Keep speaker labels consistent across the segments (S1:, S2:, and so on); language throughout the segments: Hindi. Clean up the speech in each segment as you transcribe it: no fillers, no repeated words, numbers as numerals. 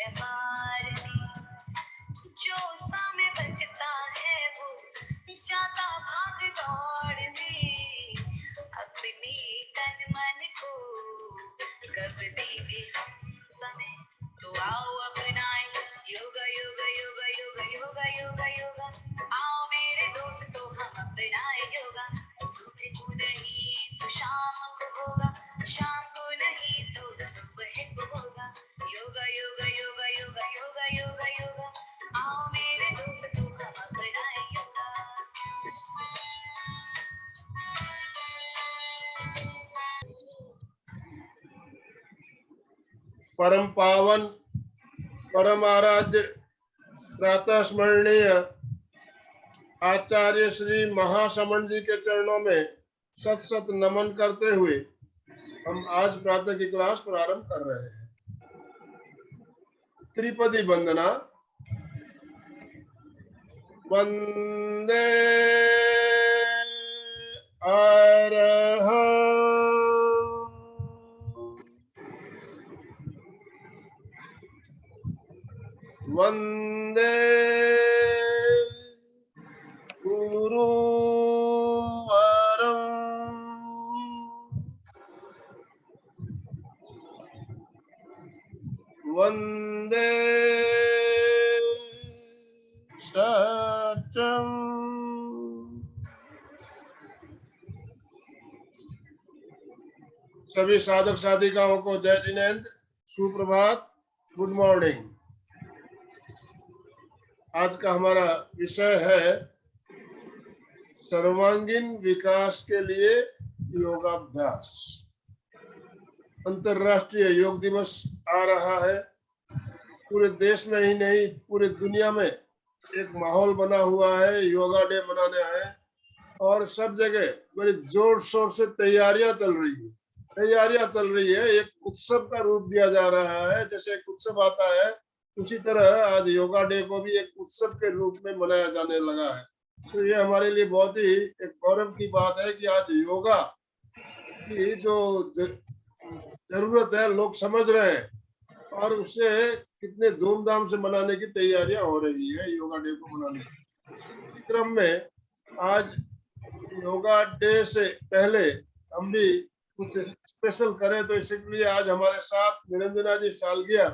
S1: व्यापार जो समय बचता है वो जाता भाग दौड़ में, अपने तन मन को कब देंगे हम समय। तो आओ अपनाए योगा योगा योगा योगा योगा योगा योगा, आओ मेरे दोस्तों हम अपनाए योगा। सुबह को नहीं तो शाम को होगा, शाम को नहीं तो सुबह को होगा। योगा योगा योगा योगा योगा योगा योगा, आओ मेरे दोस्तों हम अपनाए योगा।
S2: परम पावन परम आराध्य प्रातः स्मरणीय आचार्य श्री महासमण जी के चरणों में सत सत नमन करते हुए हम आज प्रातः की क्लास प्रारंभ कर रहे हैं। त्रिपदी वंदना। वंदे अरहं वंदे गुरुवरं वंदे सत्यं। सभी साधक साधिकाओं को जय जिनेन्द्र, सुप्रभात, गुड मॉर्निंग। आज का हमारा विषय है सर्वांगीण विकास के लिए योगाभ्यास। अंतरराष्ट्रीय योग दिवस आ रहा है। पूरे देश में ही नहीं पूरे दुनिया में एक माहौल बना हुआ है, योगा डे मनाने है और सब जगह बड़ी जोर शोर से तैयारियां चल रही है। एक उत्सव का रूप दिया जा रहा है। जैसे एक उत्सव आता है उसी तरह आज योगा डे को भी एक उत्सव के रूप में मनाया जाने लगा है। तो ये हमारे लिए बहुत ही एक गौरव की बात है कि आज योगा की जो जरूरत है लोग समझ रहे हैं और उससे कितने धूमधाम से मनाने की तैयारियां हो रही है योगा डे को मनाने। इस क्रम में आज योगा डे से पहले हम भी कुछ स्पेशल करें, तो इसलिए आज हमारे साथ निरंजना जी सालगिया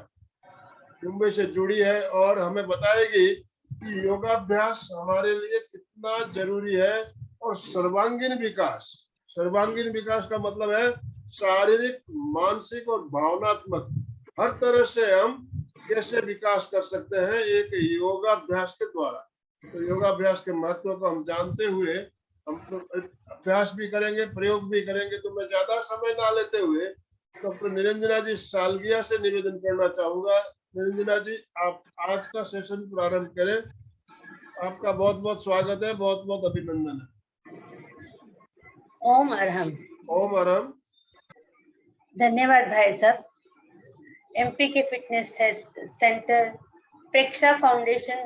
S2: मुंबई से जुड़ी है और हमें बताएगी कि योगाभ्यास हमारे लिए कितना जरूरी है। और सर्वांगीण विकास का मतलब है शारीरिक, मानसिक और भावनात्मक हर तरह से हम कैसे विकास कर सकते हैं एक योगाभ्यास के द्वारा। तो योगाभ्यास के महत्व को हम जानते हुए हम अभ्यास भी करेंगे, प्रयोग भी करेंगे। तो मैं ज्यादा समय ना लेते हुए डॉक्टर निरंजना जी सालगिया से निवेदन करना चाहूंगा। निरंजना जी, आप आज का सेशन प्रारंभ करें। आपका बहुत बहुत स्वागत है, बहुत बहुत अभिनंदन है।
S3: ओम अरहम।
S2: ओम अरहम।
S3: धन्यवाद भाई साहब। एमपी के फिटनेस सेंटर प्रेक्षा फाउंडेशन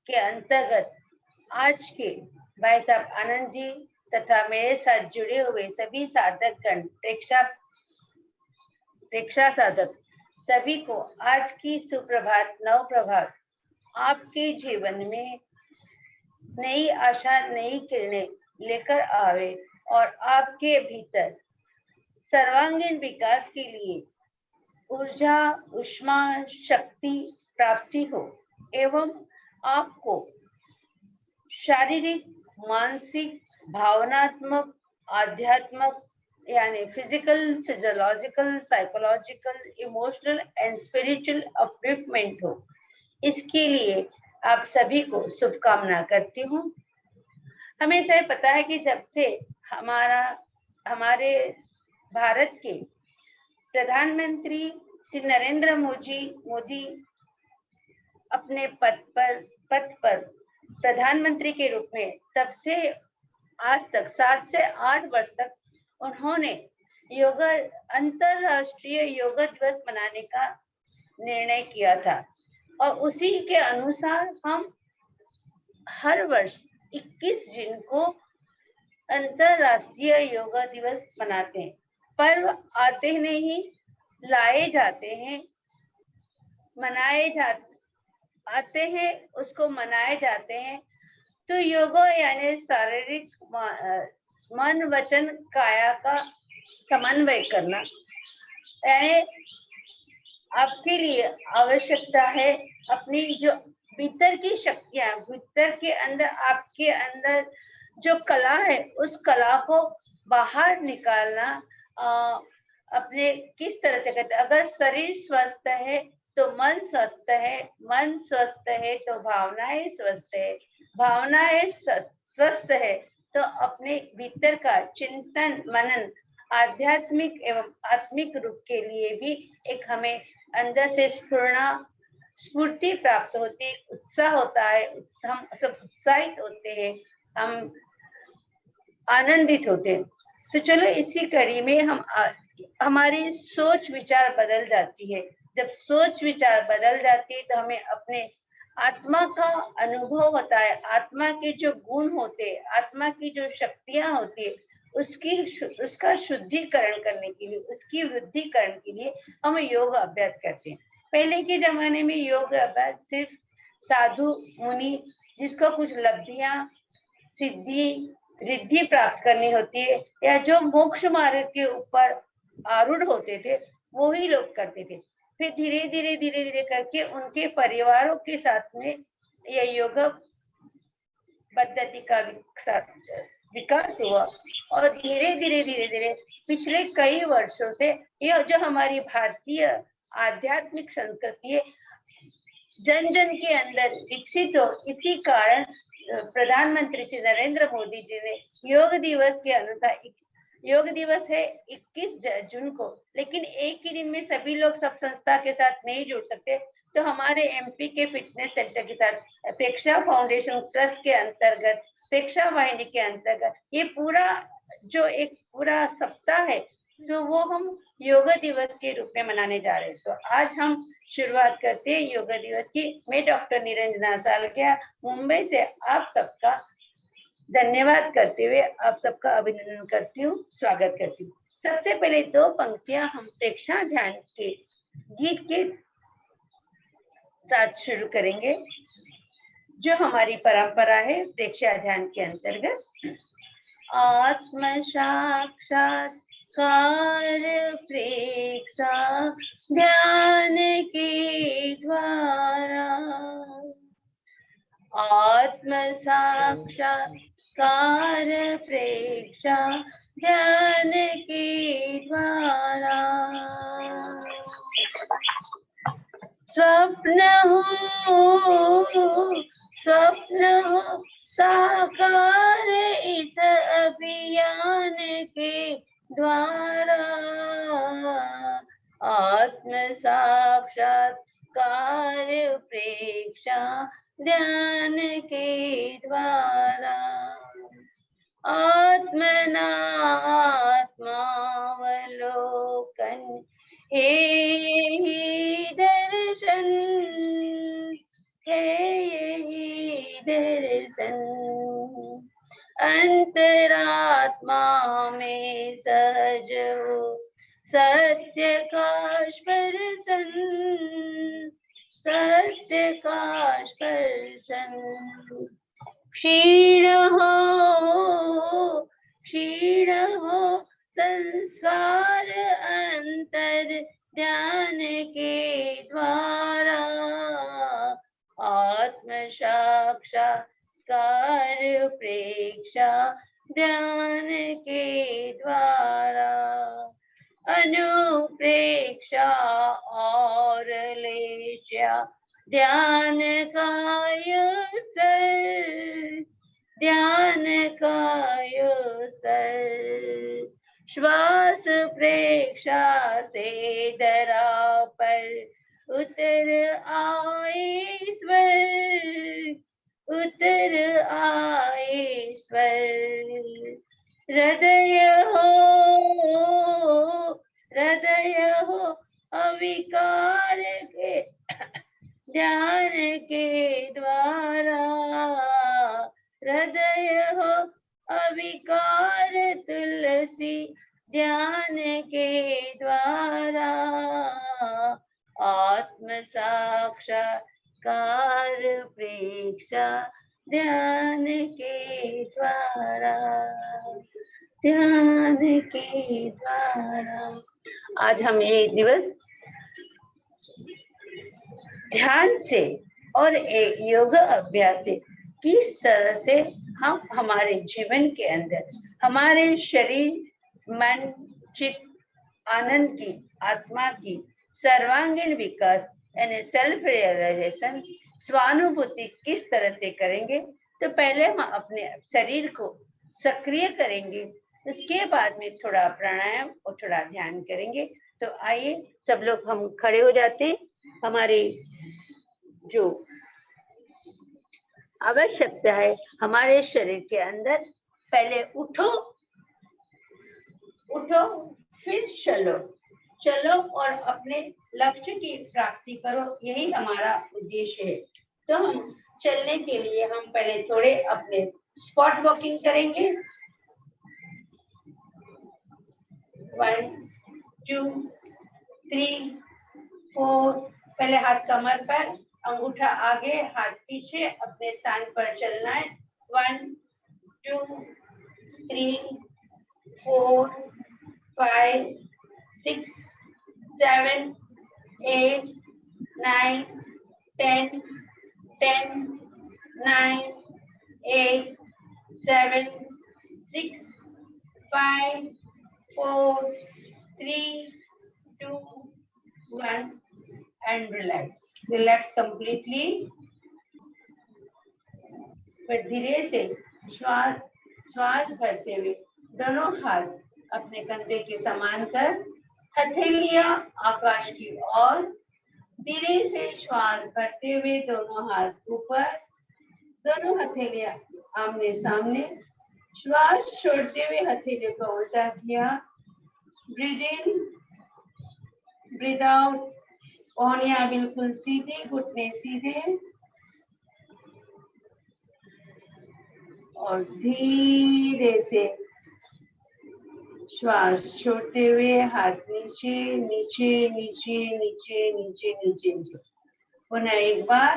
S3: के अंतर्गत आज के भाई साहब आनंद जी तथा मेरे साथ जुड़े हुए सभी साधकगण, प्रेक्षा साधक सभी को आज की सुप्रभात, नव प्रभात। आपके जीवन में नई आशा, नई किरणें लेकर आवे और आपके भीतर सर्वांगीण विकास के लिए ऊर्जा, उष्मा, शक्ति प्राप्ति हो एवं आपको शारीरिक, मानसिक, भावनात्मक, आध्यात्मक यानी physical, physiological, psychological, emotional and spiritual upliftment हो। इसके लिए आप सभी को शुभकामना करती हूँ। हमें सब पता है कि जब से हमारे भारत के प्रधानमंत्री श्री नरेंद्र मोदी अपने पद पर प्रधानमंत्री के रूप में, तब से आज तक 7 से 8 वर्ष तक उन्होंने अंतरराष्ट्रीय योगा दिवस मनाने का निर्णय किया था और उसी के अनुसार हम हर वर्ष 21 जून को अंतरराष्ट्रीय योगा दिवस मनाते हैं। पर्व आते नहीं, लाए जाते हैं। मनाए आते हैं, उसको मनाए जाते हैं। तो योग यानी शारीरिक मन वचन काया का समन्वय करना, यानी आपके लिए आवश्यकता है अपनी जो भीतर की शक्तियां, भीतर के अंदर, आपके अंदर जो कला है, उस कला को बाहर निकालना। अपने किस तरह से करते, अगर शरीर स्वस्थ है तो मन स्वस्थ है, मन स्वस्थ है तो भावनाएं स्वस्थ है, भावनाएं स्वस्थ है तो अपने भीतर का चिंतन मनन आध्यात्मिक एवं आत्मिक रूप के लिए भी एक हमें अंदर से स्फूर्ति प्राप्त होती है, उत्साह होता है, हम सब उत्साहित होते हैं, हम आनंदित होते हैं। तो चलो इसी कड़ी में हमारी सोच विचार बदल जाती है। जब सोच विचार बदल जाती है तो हमें अपने आत्मा का अनुभव होता है, आत्मा के जो गुण होते हैं, आत्मा की जो शक्तियां होती है, उसका शुद्धिकरण करने के लिए, उसकी वृद्धिकरण के लिए हम योग अभ्यास करते हैं। पहले के जमाने में योग अभ्यास सिर्फ साधु मुनि, जिसको कुछ लब्धियां सिद्धि रिद्धि प्राप्त करनी होती है, या जो मोक्ष मार्ग के ऊपर आरूढ़ होते थे, वो ही लोग करते थे। फिर धीरे धीरे करके उनके परिवारों के साथ में यह योग पद्धति का विकास हुआ, और धीरे धीरे पिछले कई वर्षों से यह जो हमारी भारतीय आध्यात्मिक संस्कृति है, जन जन के अंदर विकसित हो। इसी कारण प्रधानमंत्री श्री नरेंद्र मोदी जी ने योग दिवस के अनुसार, योग दिवस है 21 जून को, लेकिन एक ही दिन में सभी लोग सब संस्था के साथ नहीं जुड़ सकते, तो हमारे एमपी के फिटनेस सेंटर के साथ प्रेक्षा फाउंडेशन ट्रस्ट के अंतर्गत, प्रेक्षा वाहिनी के अंतर्गत ये पूरा जो एक पूरा सप्ताह है, तो वो हम योग दिवस के रूप में मनाने जा रहे हैं। तो आज हम शुरुआत करते हैं योग दिवस की। मैं डॉक्टर निरंजना सालकिया मुंबई से आप सबका धन्यवाद करते हुए आप सबका अभिनंदन करती हूँ, स्वागत करती हूँ। सबसे पहले 2 पंक्तियां हम प्रेक्षा ध्यान के गीत के साथ शुरू करेंगे, जो हमारी परंपरा है प्रेक्षा ध्यान के अंतर्गत। आत्म साक्षात्कार प्रेक्षा ध्यान के द्वारा, आत्म साक्षात्कार प्रेक्षा ध्यान के द्वारा, स्वप्न हो साकार इस अभियान के द्वारा, आत्म साक्षात्कार प्रेक्षा ध्यान के द्वारा, आत्मनात्मावलोकन यही दर्शन है, यही दर्शन, अंतरात्मा में सहज हो सत्य का स्पर्शन, सत्य का स्पर्शन, क्षीण हो संस्कार अंतर ध्यान के द्वारा, आत्म साक्षात्कार प्रेक्षा ध्यान के द्वारा, अनुप्रेक्षा और लेख्या ध्यान का युसर, ध्यान का युसर, श्वास प्रेक्षा से धरा पर उतर आए स्वर, उतर आए स्वर, हृदय हो अविकार के ध्यान के द्वारा, हृदय हो अविकार तुलसी ध्यान के द्वारा, आत्म साक्षात्कार प्रेक्षा ध्यान के द्वारा, ध्यान के द्वारा। आज हम एक दिवस ध्यान से और एक योग अभ्यास से किस तरह से हम हमारे जीवन के अंदर हमारे शरीर, मन, चित्त, आनंद की, आत्मा की सर्वांगीण विकास यानी सेल्फ रियलाइजेशन, स्वानुभूति किस तरह से करेंगे। तो पहले हम अपने शरीर को सक्रिय करेंगे, उसके बाद में थोड़ा प्राणायाम और थोड़ा ध्यान करेंगे। तो आइए सब लोग हम खड़े हो जाते हैं। हमारे जो आवश्यकता है हमारे शरीर के अंदर, पहले उठो, उठो, फिर चलो, चलो और अपने लक्ष्य की प्राप्ति करो, यही हमारा उद्देश्य है। तो हम चलने के लिए हम पहले थोड़े अपने स्पॉट वॉकिंग करेंगे। 1 2 3 4, पहले हाथ कमर पर, अंगूठा आगे, हाथ पीछे, अपने स्थान पर चलना है। 1 2 3 4 5 6 7 8 9 10 10 9 8 7 6 5 4 3 2 1 and relax completely। फिर धीरे से श्वास भरते हुए दोनों हाथ अपने कंधे के समान कर, हथेलियां आकाश की ओर, धीरे से श्वास भरते हुए दोनों हाथ ऊपर, दोनों हथेलियां आमने सामने, श्वास छोड़ते हुए हथेलियों को उल्टा किया। ब्रीद इन, ब्रीद आउट, कोहनियां बिल्कुल सीधी, घुटने सीधे, और धीरे से श्वास छोड़ते हुए हाथ नीचे नीचे नीचे नीचे नीचे नीचे नीचे। पुनः एक बार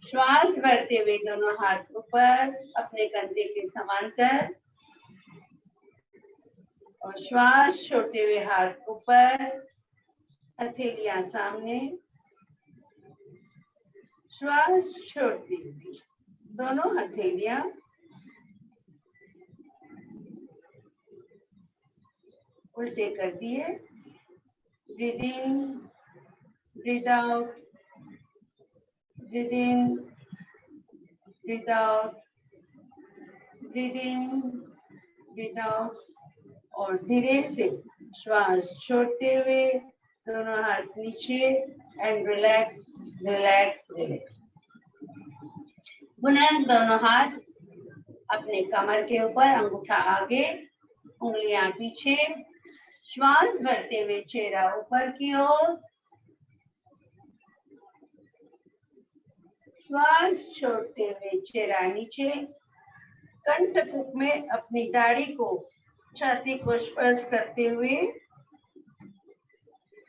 S3: श्वास भरते हुए दोनों हाथ ऊपर अपने कंधे के समांतर, और श्वास छोड़ते हुए हाथ ऊपर, हथेलियां सामने, श्वास छोड़ते हुए दोनों हथेलियां उल्टे कर दिए। Breathe in, breathe out, breathe in, breathe out, breathe in, breathe out, और धीरे से श्वास छोड़ते हुए दोनों हाथ नीचे एंड रिलैक्स रिलैक्स रिलैक्स। पुनः दोनों हाथ अपने कमर के ऊपर, अंगूठा आगे, उंगलियां पीछे, श्वास भरते हुए चेहरा ऊपर की ओर, श्वास छोड़ते हुए चेहरा नीचे, कंठकुक में अपनी दाढ़ी को, छाती को स्पर्श करते हुए,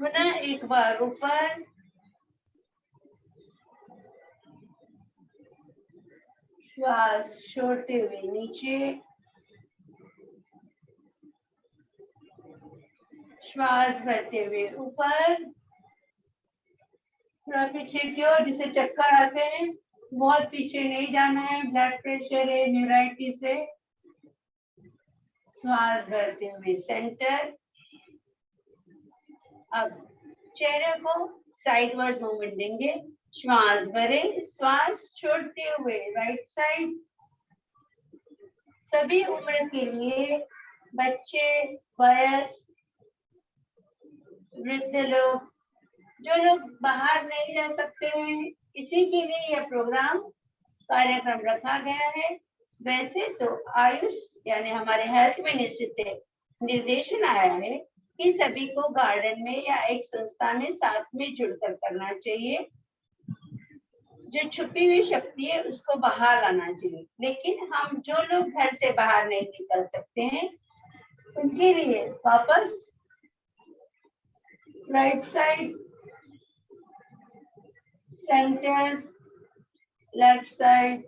S3: पुनः एक बार ऊपर, श्वास छोड़ते हुए नीचे, श्वास भरते हुए ऊपर, थोड़ा पीछे की ओर, जिसे चक्कर आते हैं, बहुत पीछे नहीं जाना है, ब्लड प्रेशर है, न्यूराइटिस है। श्वास भरते हुए सेंटर। अब चेहरे को साइडवर्ड मूवमेंट देंगे, श्वास भरे, श्वास छोड़ते हुए राइट साइड। सभी उम्र के लिए, बच्चे, वयस्क, वृद्ध लोग, जो लोग बाहर नहीं जा सकते हैं, इसी के लिए यह प्रोग्राम कार्यक्रम रखा गया है। वैसे तो आयुष यानी हमारे हेल्थ मिनिस्ट्री से निर्देशन आया है कि सभी को गार्डन में या एक संस्था में साथ में जुड़कर करना चाहिए। जो छुपी हुई शक्ति है उसको बाहर लाना चाहिए। लेकिन हम जो लोग घर से बाहर नहीं निकल सकते हैं, उनके लिए वापस right side, centre, left side,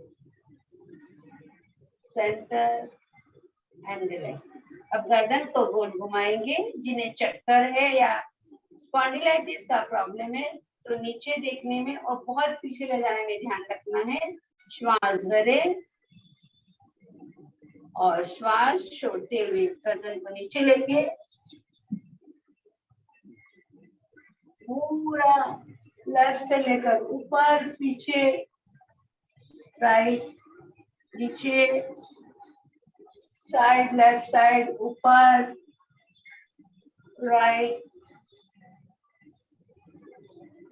S3: centre and relax. अब गर्दन को गोल घुमाएंगे। जिन्हें चक्कर है या स्पॉन्डिलाइटिस का प्रॉब्लम है तो नीचे देखने में और बहुत पीछे ले जाने में ध्यान रखना है। श्वास भरे और श्वास छोड़ते हुए गर्दन को नीचे लेके पूरा लेफ्ट से लेकर ऊपर, पीछे, राइट, नीचे, साइड, लेफ्ट साइड, ऊपर, right,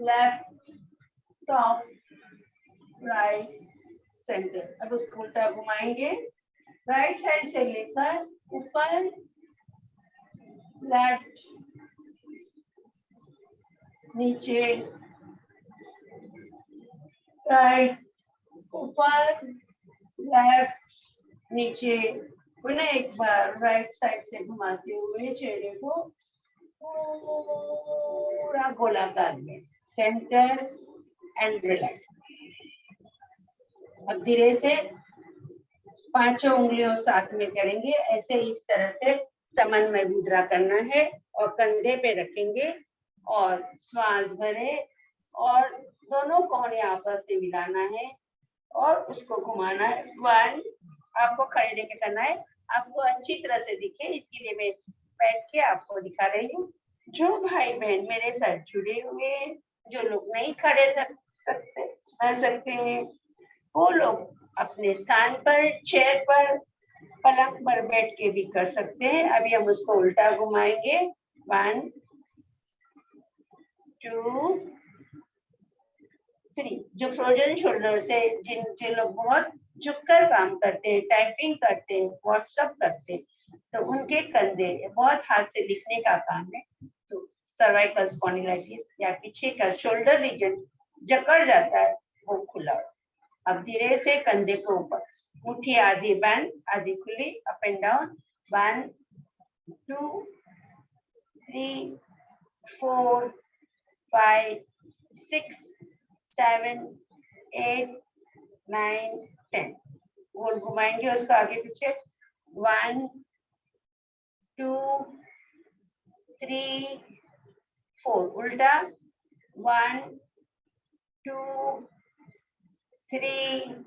S3: left, top, right, centre. अब उसको उल्टा घुमाएंगे। राइट साइड से लेकर ऊपर, लेफ्ट, नीचे, राइट, ऊपर, लेफ्ट, नीचे। पुनः एक बार राइट साइड से घुमाते हुए चेहरे को पूरा गोलाकार में, सेंटर एंड रिलैक्स। अब धीरे से पांचों उंगलियों साथ में करेंगे। ऐसे इस तरह से समन्वय मुद्रा करना है और कंधे पे रखेंगे और श्वास भरे और दोनों कोहनी आपस में मिलाना है और उसको घुमाना है। 1, आपको खड़े रह के करना है। आपको अच्छी तरह से दिखे इसके लिए मैं बैठ के आपको दिखा रही हूँ। जो भाई बहन मेरे साथ जुड़े हुए, जो लोग नहीं खड़े रह सकते हैं, वो लोग अपने स्थान पर, चेयर पर, पलंग पर बैठ के भी कर सकते हैं। अभी हम उसको उल्टा घुमाएंगे। 1, 2, 3। जो फ्रोजन शोल्डर से जिन लोग बहुत झुककर काम करते हैं, टाइपिंग करते हैं, व्हाट्सएप करते हैं, तो उनके कंधे बहुत हाथ से लिखने का काम है तो सर्वाइकल स्पॉन्डिलाइटिस या पीछे का शोल्डर रीजन जकड़ जाता है, वो खुला। अब धीरे से कंधे को ऊपर, मुट्ठी आधी बंद आधी खुली, अप एंड डाउन। 1, 2, 3, 4, 5, 6, 7, 8, 9, 10। गोल घुमाएंगे उसको आगे पीछे। 1, 2, 3, 4। उल्टा। 1, 2, 3,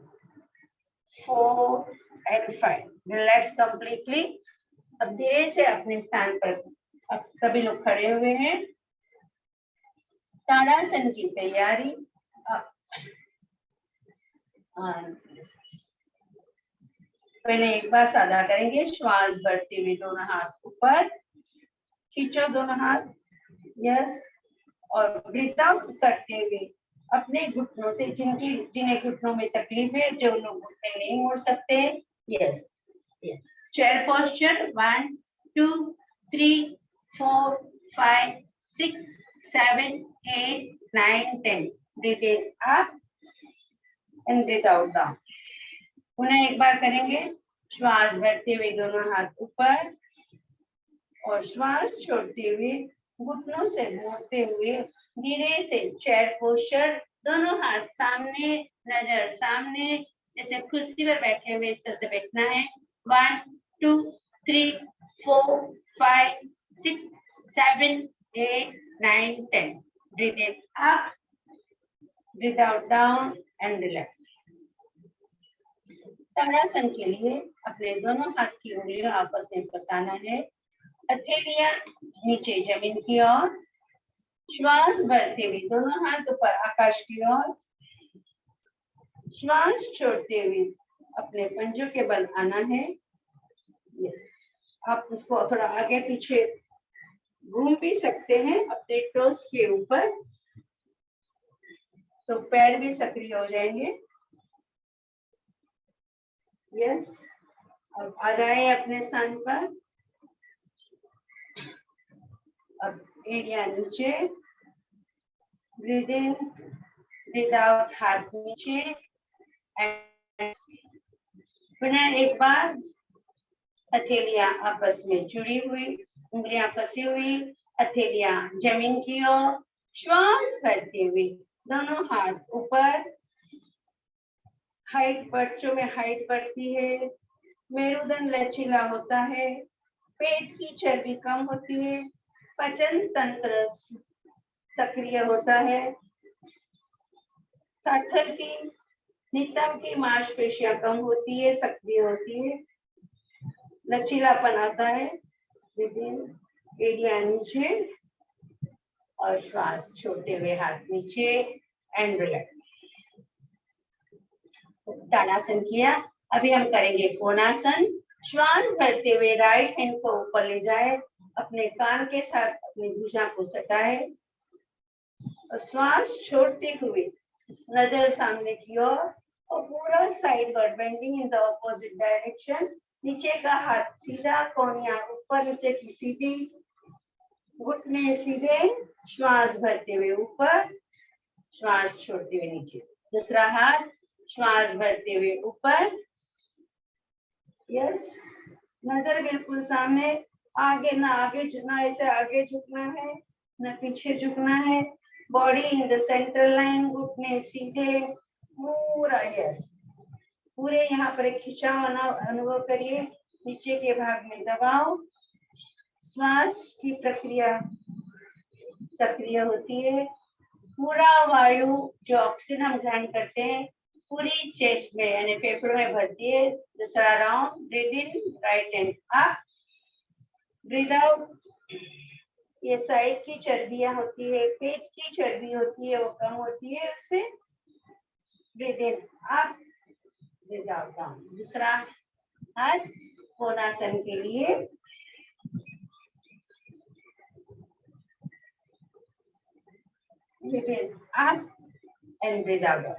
S3: 4 and 5। Relax completely. अब धीरे से अपने स्थान पर अब सभी लोग खड़े हुए हैं। ताड़ासन की तैयारी। पहले एक बार सादा करेंगे। श्वास भरते हुए दोनों हाथ ऊपर खींचो, दोनों हाथ, यस। और ब्रीथ आउट करते हुए अपने घुटनों से, जिन्हें घुटनों में तकलीफ है, जो लोग घुटने नहीं मोड़ सकते, yes yes. Chair posture. 1, 2, 3, 4, 5, 6, 7, 8, 9, 10। Breathe in up and breathe out down. पुनः एक बार करेंगे। श्वास भरते हुए दोनों हाथ ऊपर और श्वास छोड़ते हुए घुटनों से मोड़ते हुए धीरे से चेयर पोस्चर। दोनों हाथ सामने, नजर सामने, जैसे कुर्सी पर बैठे हुए इस तरह से बैठना है। 1, 2, 3, 4, 5, 6, 7, 8, 9, 10। Breathe in up, breathe out down and relax. ताड़ासन के लिए अपने दोनों हाथ की उंगलियां आपस में फंसाना है। हथेलियां नीचे जमीन की ओर। श्वास भरते हुए दोनों हाथ ऊपर आकाश की ओर। श्वास छोड़ते हुए अपने पंजों के बल आना है। यस, आप उसको थोड़ा आगे पीछे घूम भी सकते हैं अपने टोस के ऊपर, तो पैर भी सक्रिय हो जाएंगे। यस, अब आ जाए अपने स्थान पर। अब एरिया नीचे, ब्रीथ इन, ब्रीथ आउट, हाथ नीचे। पुनः एक बार हथेलियां आपस में जुड़ी हुई, उंगलियां फंसी हुई, हथेलियां जमीन की ओर। श्वास भरते हुए दोनों हाथ ऊपर, हाइट बच्चों में हाइट बढ़ती है, मेरुदंड लचीला होता है, पेट की चर्बी कम होती है, पाचन तंत्र सक्रिय होता है, साथल की नितंब की मांसपेशियां कम होती है, सक्रिय होती है, लचीलापन आता है, एडिया नीचे और श्वास छोड़ते हुए हाथ नीचे एंड रिलैक्स। ताड़ासन किया। अभी हम करेंगे कोणासन। श्वास भरते हुए राइट हैंड को ऊपर ले जाए, अपने कान के साथ अपनी भुजा को सटाए और श्वास छोड़ते हुए नजर सामने की ओर और पूरा sideward bending in the opposite direction. नीचे का हाथ सीधा, कोहनियां ऊपर नीचे की सीधी, घुटने सीधे, श्वास भरते हुए ऊपर, श्वास छोड़ते हुए नीचे। दूसरा हाथ श्वास भरते हुए ऊपर, यस, नजर बिल्कुल सामने, आगे ना ऐसे आगे झुकना है ना पीछे झुकना है, body in the central line, घुटने सीधे, पूरा यस, पूरे यहाँ पर एक खिंचाव अनुभव करिए, नीचे के भाग में दबाव, श्वास की प्रक्रिया सक्रिय होती है, पूरा वायु जो ऑक्सीजन हम ग्रहण करते हैं पूरी चेस्ट में यानी फेफड़ों में भरती है। दूसरा round, breathe in, right hand up, breathe out. ये साइड की चर्बियां होती है, पेट की चर्बी होती है, वो कम होती है उससे। Breathe in up, breathe out down. दूसरा हाथ कोणासन के लिए, breathe in up and breathe out.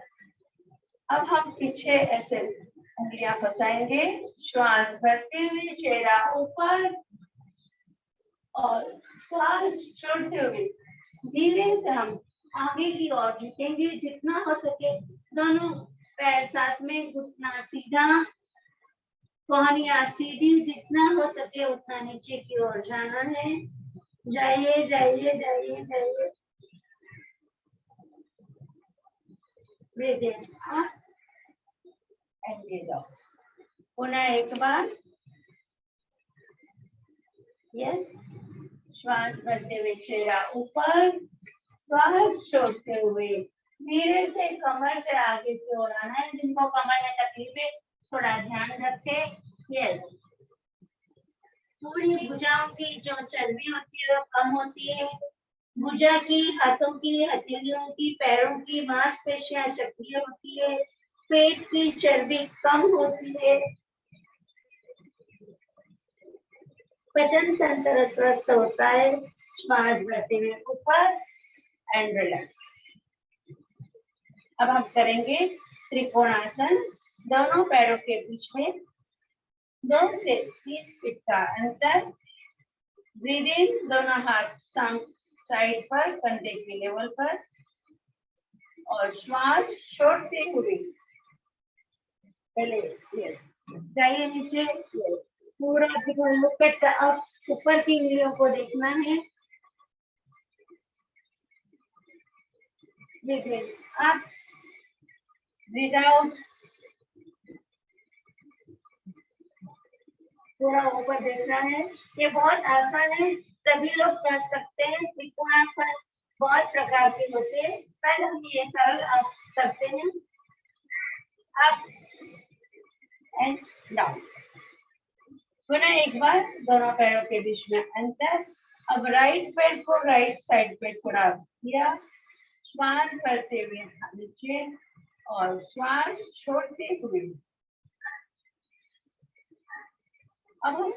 S3: अब हम पीछे ऐसे उंगलियां फंसाएंगे, श्वास भरते हुए चेहरा ऊपर और श्वास छोड़ते हुए धीरे से हम आगे की ओर झुकेंगे, जितना हो सके दोनों पैर साथ में, घुटना सीधा, कोहनियां सीधी, जितना हो सके उतना नीचे की ओर जाना है। जाइए जाइए जाइए जाइए। Breathe in up and breathe out. पुनः एक बार, यस, श्वास भरते हुए चेहरा ऊपर, श्वास छोड़ते हुए धीरे से कमर से आगे की ओर आना है। जिनको कमर में तकलीफ है थोड़ा ध्यान रखें, यस, पूरी भुजाओं की जो चर्बी होती है वो कम होती है, भुजा की, हाथों की, हथेलियों की, पैरों की मांसपेशियां सक्रिय होती है, पेट की चर्बी कम होती है, पाचन तंत्र स्वस्थ होता है। श्वास भरते हुए ऊपर एंड रिलैक्स। अब हम करेंगे त्रिकोणासन। दोनों पैरों के बीच में 2 से 3 फीट का अंतर। ब्रीद इन, दोनों हाथ साइड पर, कंधे के लेवल पर, और श्वास छोड़ते हुए पहले यस जाइए नीचे, यस, पूरा लुक अप, ऊपर की उंगलियों को देखना है। Breathe in up, breathe out, पूरा ऊपर देखना है। ये बहुत आसान है, सभी लोग कर सकते हैं। त्रिकोणासन बहुत प्रकार के होते हैं, पहले हम ये सरल करते हैं, अप एंड डाउन। पुनः एक बार, दोनों पैरों के बीच में अंतर। अब राइट पैर को राइट साइड पे थोड़ा किया, श्वास भरते हुए नीचे और श्वास छोड़ते हुए। अब हम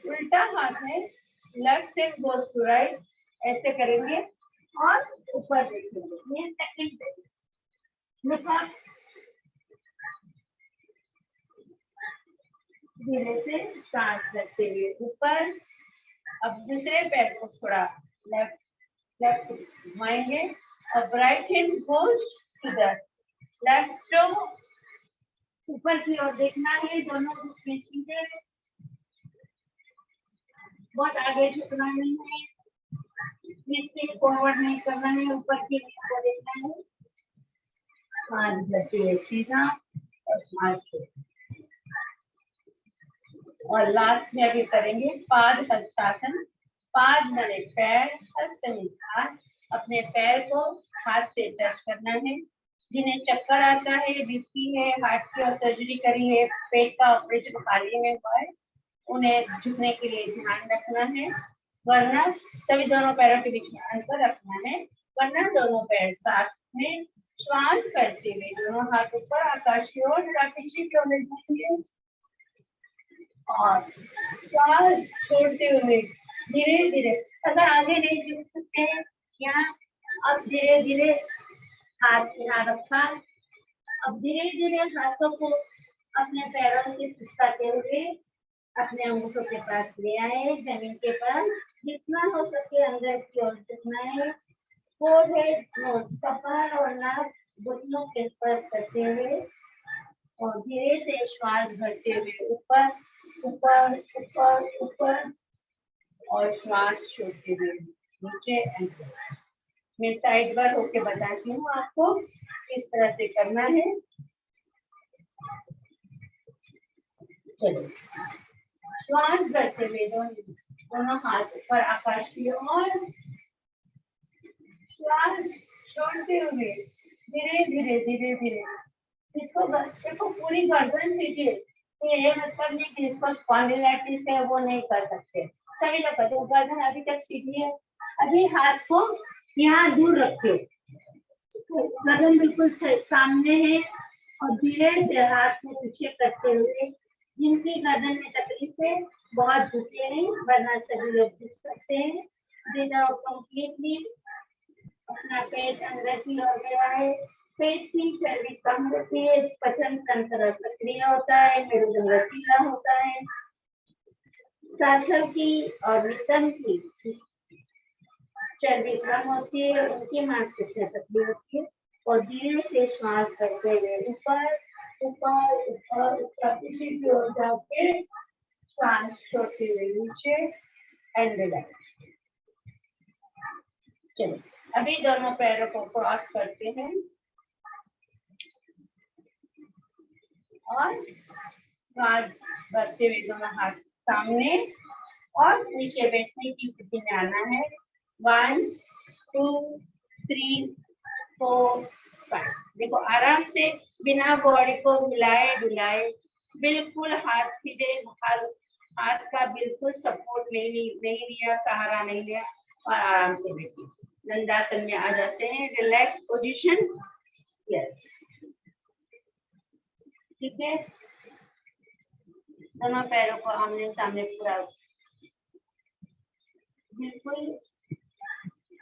S3: उल्टा हाथ है, left hand goes to right, ऐसे करेंगे और ऊपर देखेंगे। ये सेकंड तरीका, धीरे से सांस लेते हुए ऊपर। अब दूसरे पैर को थोड़ा लेफ्ट घुमाएंगे। अब right hand goes to the left toe, ऊपर की ओर देखना है, दोनों घुटने सीधे, बहुत आगे झुकना नहीं है, नीचे फॉरवर्ड नहीं करना है, ऊपर की ओर देखना है। हाथ धरते हुए सीधा और श्वास छोड़ते। और लास्ट में अभी करेंगे पाद हस्तासन। पाद माने पैर, हस्त माने हाथ। अपने पैर को हाथ से टच करना है। जिन्हें चक्कर आता है, बीपी है, हार्ट की और सर्जरी करी है, पेट का ऑपरेशन खाली में हुआ है, उन्हें झुकने के लिए ध्यान रखना है। वरना सभी दोनों पैरों के बीच में अंतर रखना है। वरना दोनों पैर साथ में श्वास करते हुए दोनों हाथ ऊपर आकाश की ओर पीछे की ओर ले जाएंगे और श्वास छोड़ते हुए धीरे धीरे, अगर आगे नहीं झुक सकते हैं यहाँ, अब धीरे धीरे हाथ यहाँ रखा। अब धीरे धीरे हाथों को अपने पैरों से खिसकाते हुए अपने अंगूठों के पास ले आए, जमीन के पास जितना हो सके अंदर की ओर झुकना है। फोरहेड, नोज, कपाल और नाक घुटनों के स्पर्श करते हुए और धीरे से श्वास भरते हुए ऊपर ऊपर ऊपर ऊपर और श्वास छोड़ते हुए नीचे एंटर। मैं साइड बार होके बताती हूँ आपको किस तरह से करना है। चलो, श्वास भरते हुए दोनों हाथ ऊपर आकाश की ओर, श्वास छोड़ते हुए धीरे धीरे धीरे धीरे। इसको देखो पूरी गर्दन सीधी है, ये मतलब नहीं कि इसको स्पॉन्डिलाइटिस है वो नहीं कर सकते। सभी लोग कहते हैं गर्दन अभी तक सीधी है। अभी हाथ को यहाँ दूर रखे, गर्दन बिल्कुल सामने है और धीरे से हाथ को पीछे करते हुए। जिनकी गर्दन में तकलीफ है बहुत झुके नहीं, वरना सभी लोग झुक सकते हैं। कंप्लीटली अपना पेट अंदर की ओर गया है। पेट की चर्बी कम होती है, पचन तंत्र सक्रिय होता है, मेरुदंड लचीला होता है। सांसों की और नितंब की चर्बी कम होती है, उनकी मांसपेशियां सक्रिय होती है। और धीरे से श्वास करते हुए ऊपर ऊपर ऊपर ऊपर पीछे की ओर जाके श्वास छोड़ते हुए नीचे एंड रिलैक्स। चलो, अभी दोनों पैरों को क्रॉस करते हैं और श्वास भरते हुए दोनों हाथ सामने और नीचे बैठने की स्थिति में आना है। 1 2 3 4 5। देखो आराम से बिना बॉडी को हिलाए डुलाए, बिल्कुल हाथ सीधे, हाथ का बिल्कुल सपोर्ट नहीं लिया, सहारा नहीं लिया और आराम से बैठे। दंडासन में आ जाते हैं, रिलैक्स पोजीशन। यस, ठीक है। दोनों पैरों को आमने सामने पूरा, बिल्कुल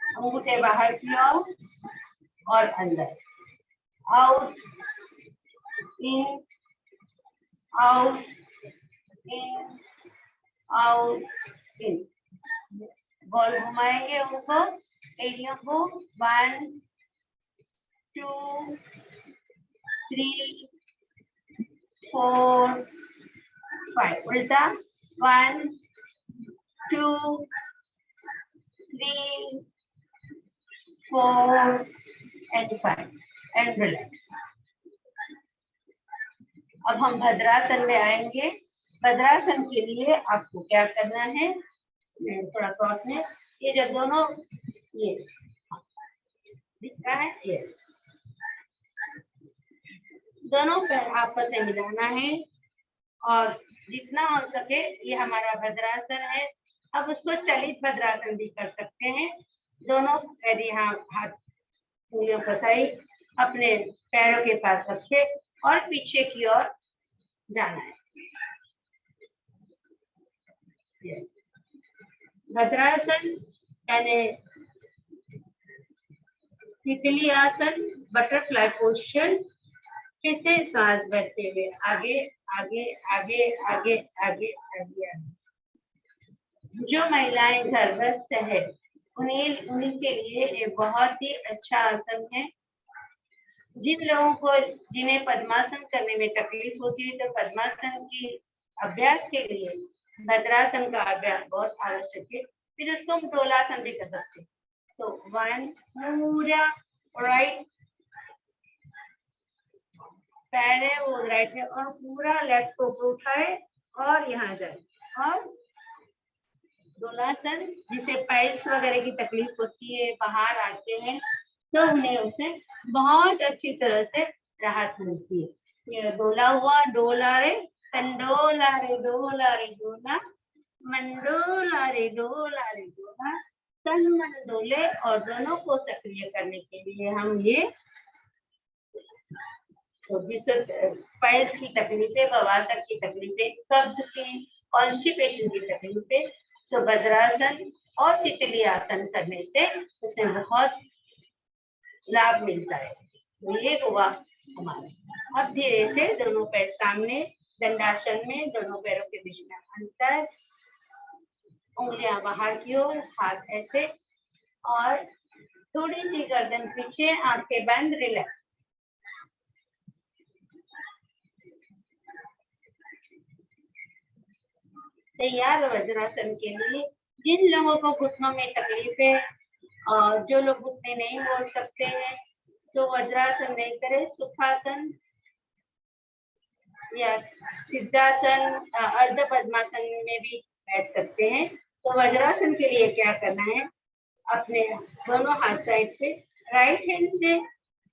S3: अंगूठे बाहर की ओर और अंदर, out in out in out in. Ball घुमाएंगे उनको, एरिया को 1 2 3 4 5। उल्टा 1 2 3 4 and 5 and relax। अब हम भद्रासन में आएंगे। भद्रासन के लिए आपको क्या करना है, थोड़ा क्रॉस में, ये जब दोनों ये दिख रहा है, ये दोनों पैर आपस में मिलाना है और जितना हो सके, ये हमारा भद्रासन है। अब उसको चलित भद्रासन भी कर सकते हैं। दोनों पैर यहाँ हाथ उंगलियों फंसाई, अपने पैरों के पास रखे और पीछे की ओर जाना है। भद्रासन यानी तितली आसन, बटरफ्लाई पोस्चर। फिर से सांस भरते हुए आगे आगे आगे आगे आगे आगे। जो महिलाएं गर्भस्थ है उन्हीं के लिए ये बहुत ही अच्छा आसन है। जिन लोगों को जिन्हें पद्मासन करने में तकलीफ होती है, तो पद्मासन की अभ्यास के लिए भद्रासन का अभ्यास बहुत आवश्यक है। फिर उसको हम डोलासन भी कर सकते हैं। तो 1 पूरा राइट पैर है वो राइट है, और पूरा लेफ्ट को ऊपर उठाए और यहाँ जाए। और दोलासन, जिसे पाइल्स वगैरह की तकलीफ होती है, बाहर आते हैं तो उन्हें उससे बहुत अच्छी तरह से राहत मिलती है। ये डोला हुआ, डोला रे कंडोला रे डोला रे डोला, मंडोला रे डोला रे डोला, तन मन डोले। और दोनों को सक्रिय करने के लिए हम ये, तो जिस पाइल्स की तकलीफें, बवासीर की तकलीफें, कब्ज की, कॉन्स्टिपेशन की तकलीफें, तो वज्रासन और तितली आसन करने से उसे बहुत लाभ मिलता है। तो ये हुआ हमारा। अब धीरे से दोनों पैर सामने, दंडासन में दोनों पैरों के बीच में अंतर, उंगलियां बाहर की ओर, हाथ ऐसे, और थोड़ी सी गर्दन पीछे, आंखें बंद, रिलैक्स। तैयार वज्रासन के लिए। जिन लोगों को घुटनों में तकलीफ है और जो लोग घुटने नहीं मोड़ सकते हैं, तो वज्रासन नहीं करें, सुखासन या सिद्धासन, अर्ध पद्मासन में भी बैठ सकते हैं। तो वज्रासन के लिए क्या करना है, अपने दोनों हाथ साइड पे, राइट हैंड से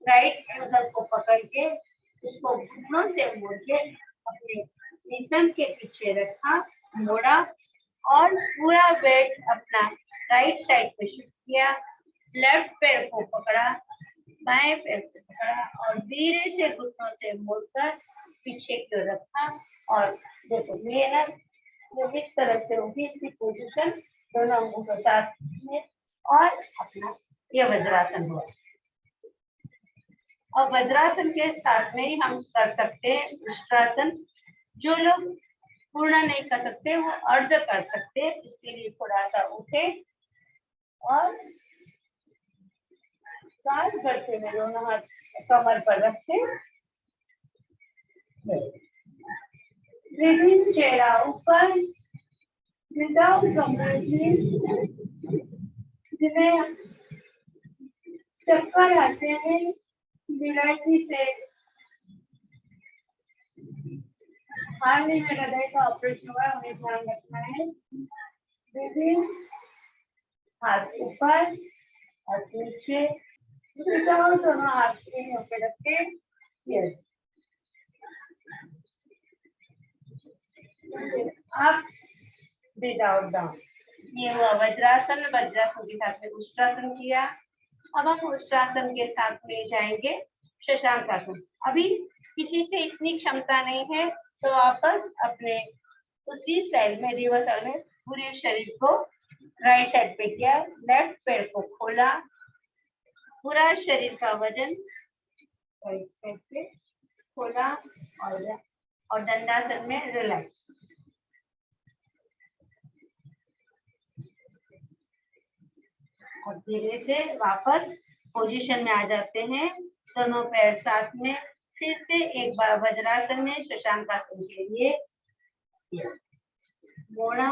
S3: राइट एंकल को पकड़ के उसको घुटनों से मोड़ के अपने नितंब के पीछे रखा, मोड़ा, और पूरा वेट अपना राइट साइड पे शिफ्ट किया। लेफ्ट पैर को पकड़ा, बाएं पैर को पकड़ा, और धीरे से घुटनों से मोड़कर पीछे की ओर रखा। और देखो ये ना, वो इस तरह से होगी इसकी पोजीशन, दोनों अंगों के साथ में, और अपना ये वज्रासन हुआ। और वज्रासन के साथ में ही हम कर सकते हैं उष्ट्रासन। जो लोग पूर्ण नहीं कर सकते वो अर्ध कर सकते हैं। इसके लिए थोड़ा सा उठे और सांस भरते हुए दोनों हाथ कमर पर रखे, चेहरा ऊपर, विदाउट कंप्लीटली। जिन्हें चक्कर आते हैं, विलायती से हाल ही में हृदय का ऑपरेशन हुआ, उन्हें ध्यान रखना है। हाथ ऊपर और नीचे, दोनों हाथ ऊपर रखे, yes, up, breathe out, down. ये हुआ वज्रासन। वज्रासन के साथ में उष्ट्रासन किया। अब हम उष्ट्रासन के साथ में जाएंगे शशांक आसन। अभी किसी से इतनी क्षमता नहीं है तो वापस अपने उसी स्टाइल में रिवर्स में पूरे शरीर को राइट साइड पे किया, लेफ्ट पैर को खोला, पूरा शरीर का वजन राइट साइड पे खोला, और दंडासन में रिलैक्स। और धीरे से वापस पोजीशन में आ जाते हैं, दोनों पैर साथ में। फिर से एक बार वज्रासन में शशांक आसन के लिए मोड़ा।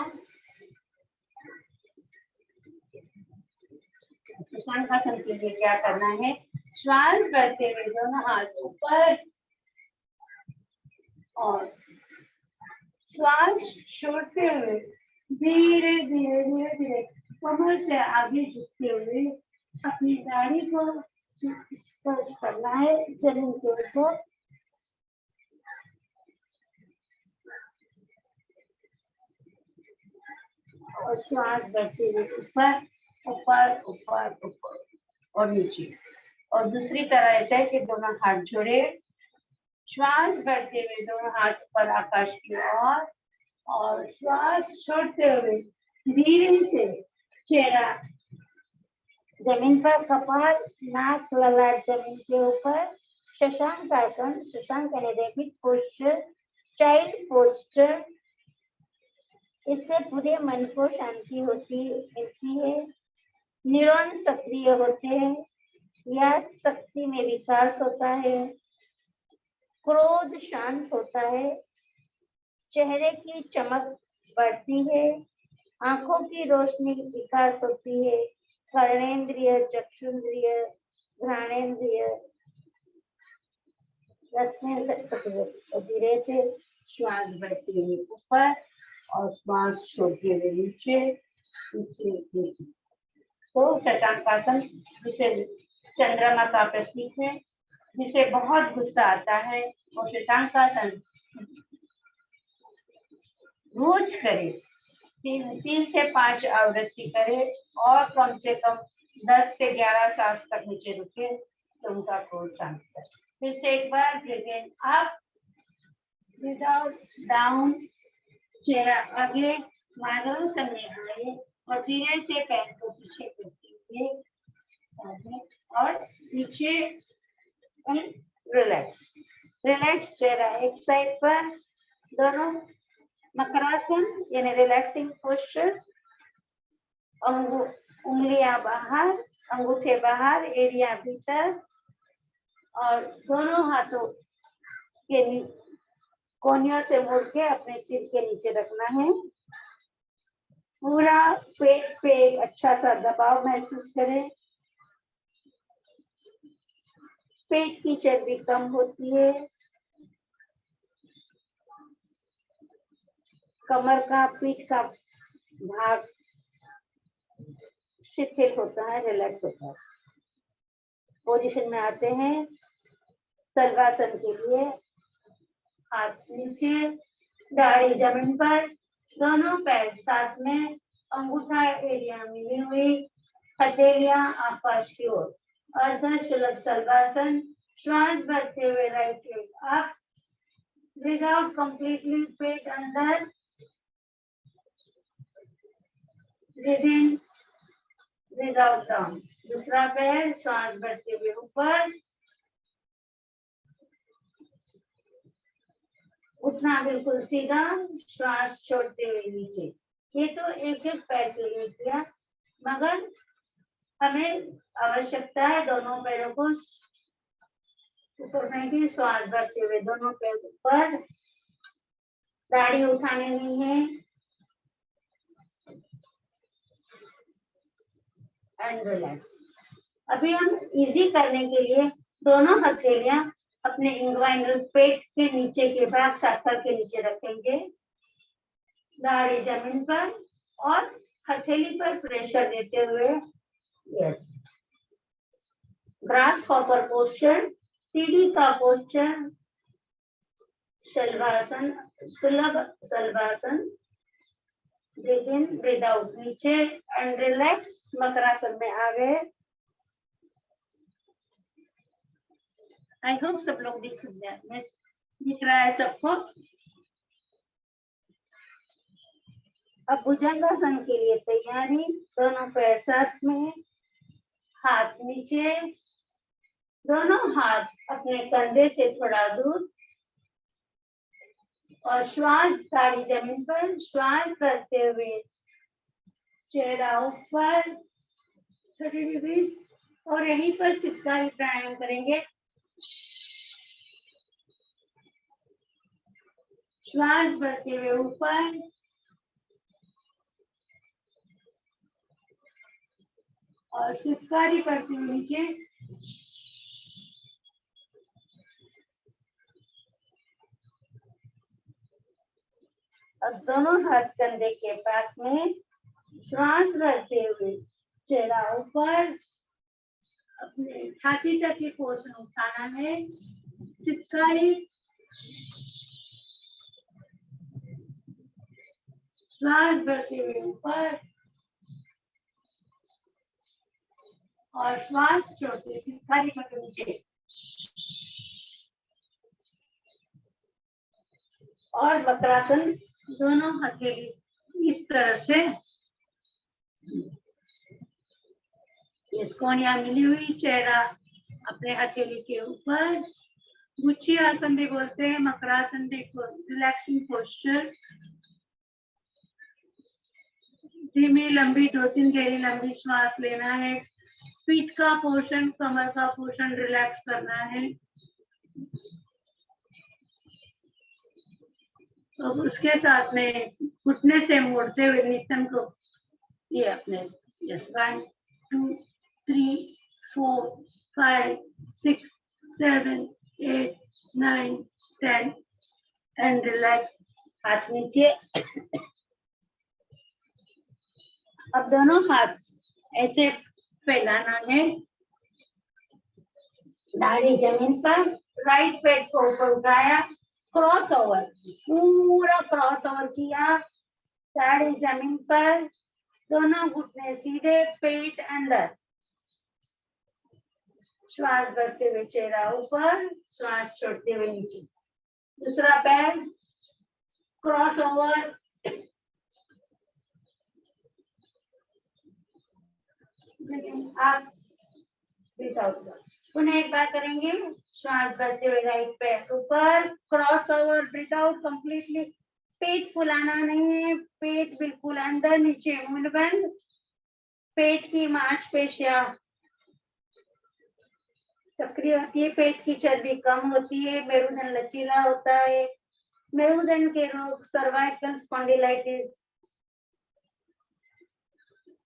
S3: शशांक आसन के लिए क्या करना है, श्वास भरते हुए दोनों हाथ ऊपर, और श्वास छोड़ते हुए धीरे धीरे धीरे धीरे कमर से आगे झुकते हुए अपनी दाढ़ी को स्पर्श करना है जमीन के ऊपर। और श्वास भरते हुए ऊपर ऊपर ऊपर ऊपर और नीचे। और दूसरी तरह ऐसा है कि दोनों हाथ जोड़े, श्वास भरते हुए दोनों हाथ ऊपर आकाश की ओर, और श्वास छोड़ते हुए धीरे से चेहरा जमीन पर, कपाल, नाक, ललाट जमीन के ऊपर। शशांक आसन, Shashank Arabic poster, child poster. इससे पूरे मन को शांति मिलती है, न्यूरॉन सक्रिय होते हैं, याद शक्ति में विकास होता है, क्रोध शांत होता है, चेहरे की चमक बढ़ती है, आंखों की रोशनी विकास होती है, कर्णेंद्रिय, चक्षुंद्रिय, घ्राणेंद्रिय धीरे से श्वास बढ़ते हुए ऊपर और श्वास छोड़ते हुए नीचे नीचे नीचे। तो शशांकासन जिसे चंद्रमा का प्रतीक है, जिसे बहुत गुस्सा आता है और शशांकासन रोज करे, 3 से 5 आवृत्ति करे और कम से कम 10 से 11 सांस तक नीचे रुके तो उनका क्रोध शांत करे। फिर से एक बार breathe in up, breathe out down, चेहरा आगे, माधवासन में आए और धीरे से पैर को पीछे करते हुए आगे और नीचे रिलैक्स। रिलैक्स चेहरा एक साइड पर, दोनों मकरासन यानी रिलैक्सिंग पोस्चर, उंगलियां बाहर, अंगूठे बाहर, एड़ियां भीतर और दोनों हाथों के कोहनियों से मुड़ के अपने सिर के नीचे रखना है। पूरा पेट पे एक अच्छा सा दबाव महसूस करें। पेट की चर्बी कम होती है, कमर का पीठ का भाग शिथिल होता है, रिलैक्स होता है। पोजीशन में आते हैं सर्वासन के लिए। हाथ नीचे, दाढ़ी जमीन पर, दोनों पैर साथ में, अंगूठा एड़ियां मिली हुई, हथेलियां आकाश की ओर। अर्ध शुलभ सर्वासन। श्वास भरते हुए right leg up, breathe out completely, पेट अंदर, breathe in, breathe out down. दूसरा पैर श्वास भरते हुए ऊपर, उठना बिल्कुल सीधा, श्वास छोड़ते हुए नीचे। ये तो एक एक पैर के लिए किया, मगर हमें आवश्यकता है दोनों पैरों को ऊपर करने की। श्वास भरते हुए दोनों पैर ऊपर, दाढ़ी उठाने नहीं है एंड रिलैक्स। अभी हम इजी करने के लिए दोनों हथेलियां अपने इंग्वाइनल पेट के नीचे के भाग साकर के नीचे रखेंगे, दाढ़ी जमीन पर और हथेली पर प्रेशर देते हुए। यस, ग्रास हॉपर पोस्चर, सीढ़ी का पोस्चर, शलभासन, सुलभ शलभासन। ब्रीथ इन, ब्रीथ आउट, नीचे एंड रिलैक्स। मकरासन में आ गए। आई होप सब लोग दिख रहा है सबको। अब भुजंगासन के लिए तैयारी। दोनों पैर साथ में, हाथ नीचे, दोनों हाथ अपने कंधे से थोड़ा दूर और श्वास दाढ़ी जमीन पर, श्वास करते हुए चेहरा ऊपर 30 डिग्री और यहीं पर सिद्धारी प्राणायाम करेंगे। श्वास भरते हुए ऊपर और सिद्धारी करते हुए नीचे। अब दोनों हाथ कंधे के पास में, श्वास भरते हुए चेहरा ऊपर, अपने छाती तक की पोर्शन उठाना है। सिद्धारी, श्वास भरते हुए ऊपर और श्वास छोड़ते सिद्धारी करके नीचे और वक्रासन। दोनों हथेली इस तरह से कोहनियां मिली हुई, चेहरा अपने हथेली के ऊपर। गुच्छी आसन भी बोलते हैं, मकरासन भी, रिलैक्सिंग पोस्चर। धीमी लंबी 2-3 गहरी लंबी श्वास लेना है। पीठ का पोर्शन, कमर का पोर्शन रिलैक्स करना है। तो उसके साथ में घुटने से मोड़ते हुए नितंब को ये अपने 1 2 3 4 5 6 7 8, 9, 10 एंड रिलैक्स। हाथ नीचे। अब दोनों हाथ ऐसे फैलाना है, दाढ़ी जमीन पर, राइट पेट को ऊपर उठाया, क्रॉस ओवर, पूरा क्रॉस ओवर किया, दाढ़ी जमीन पर, दोनों घुटने सीधे, पेट अंदर, श्वास भरते हुए चेहरा ऊपर, श्वास छोड़ते हुए नीचे। दूसरा पैर क्रॉस ओवर, आप पुनः एक बार करेंगे। श्वास भरते हुए राइट पैर ऊपर, cross over, breathe out completely. पेट फुलाना नहीं है, पेट बिल्कुल अंदर, नीचे मुंह बंद, पेट की मांसपेशियां सक्रिय होती है, पेट की चर्बी कम होती है, मेरुदंड लचीला होता है। मेरुदंड के रोग, सर्वाइकल स्पॉन्डिलाइटिस,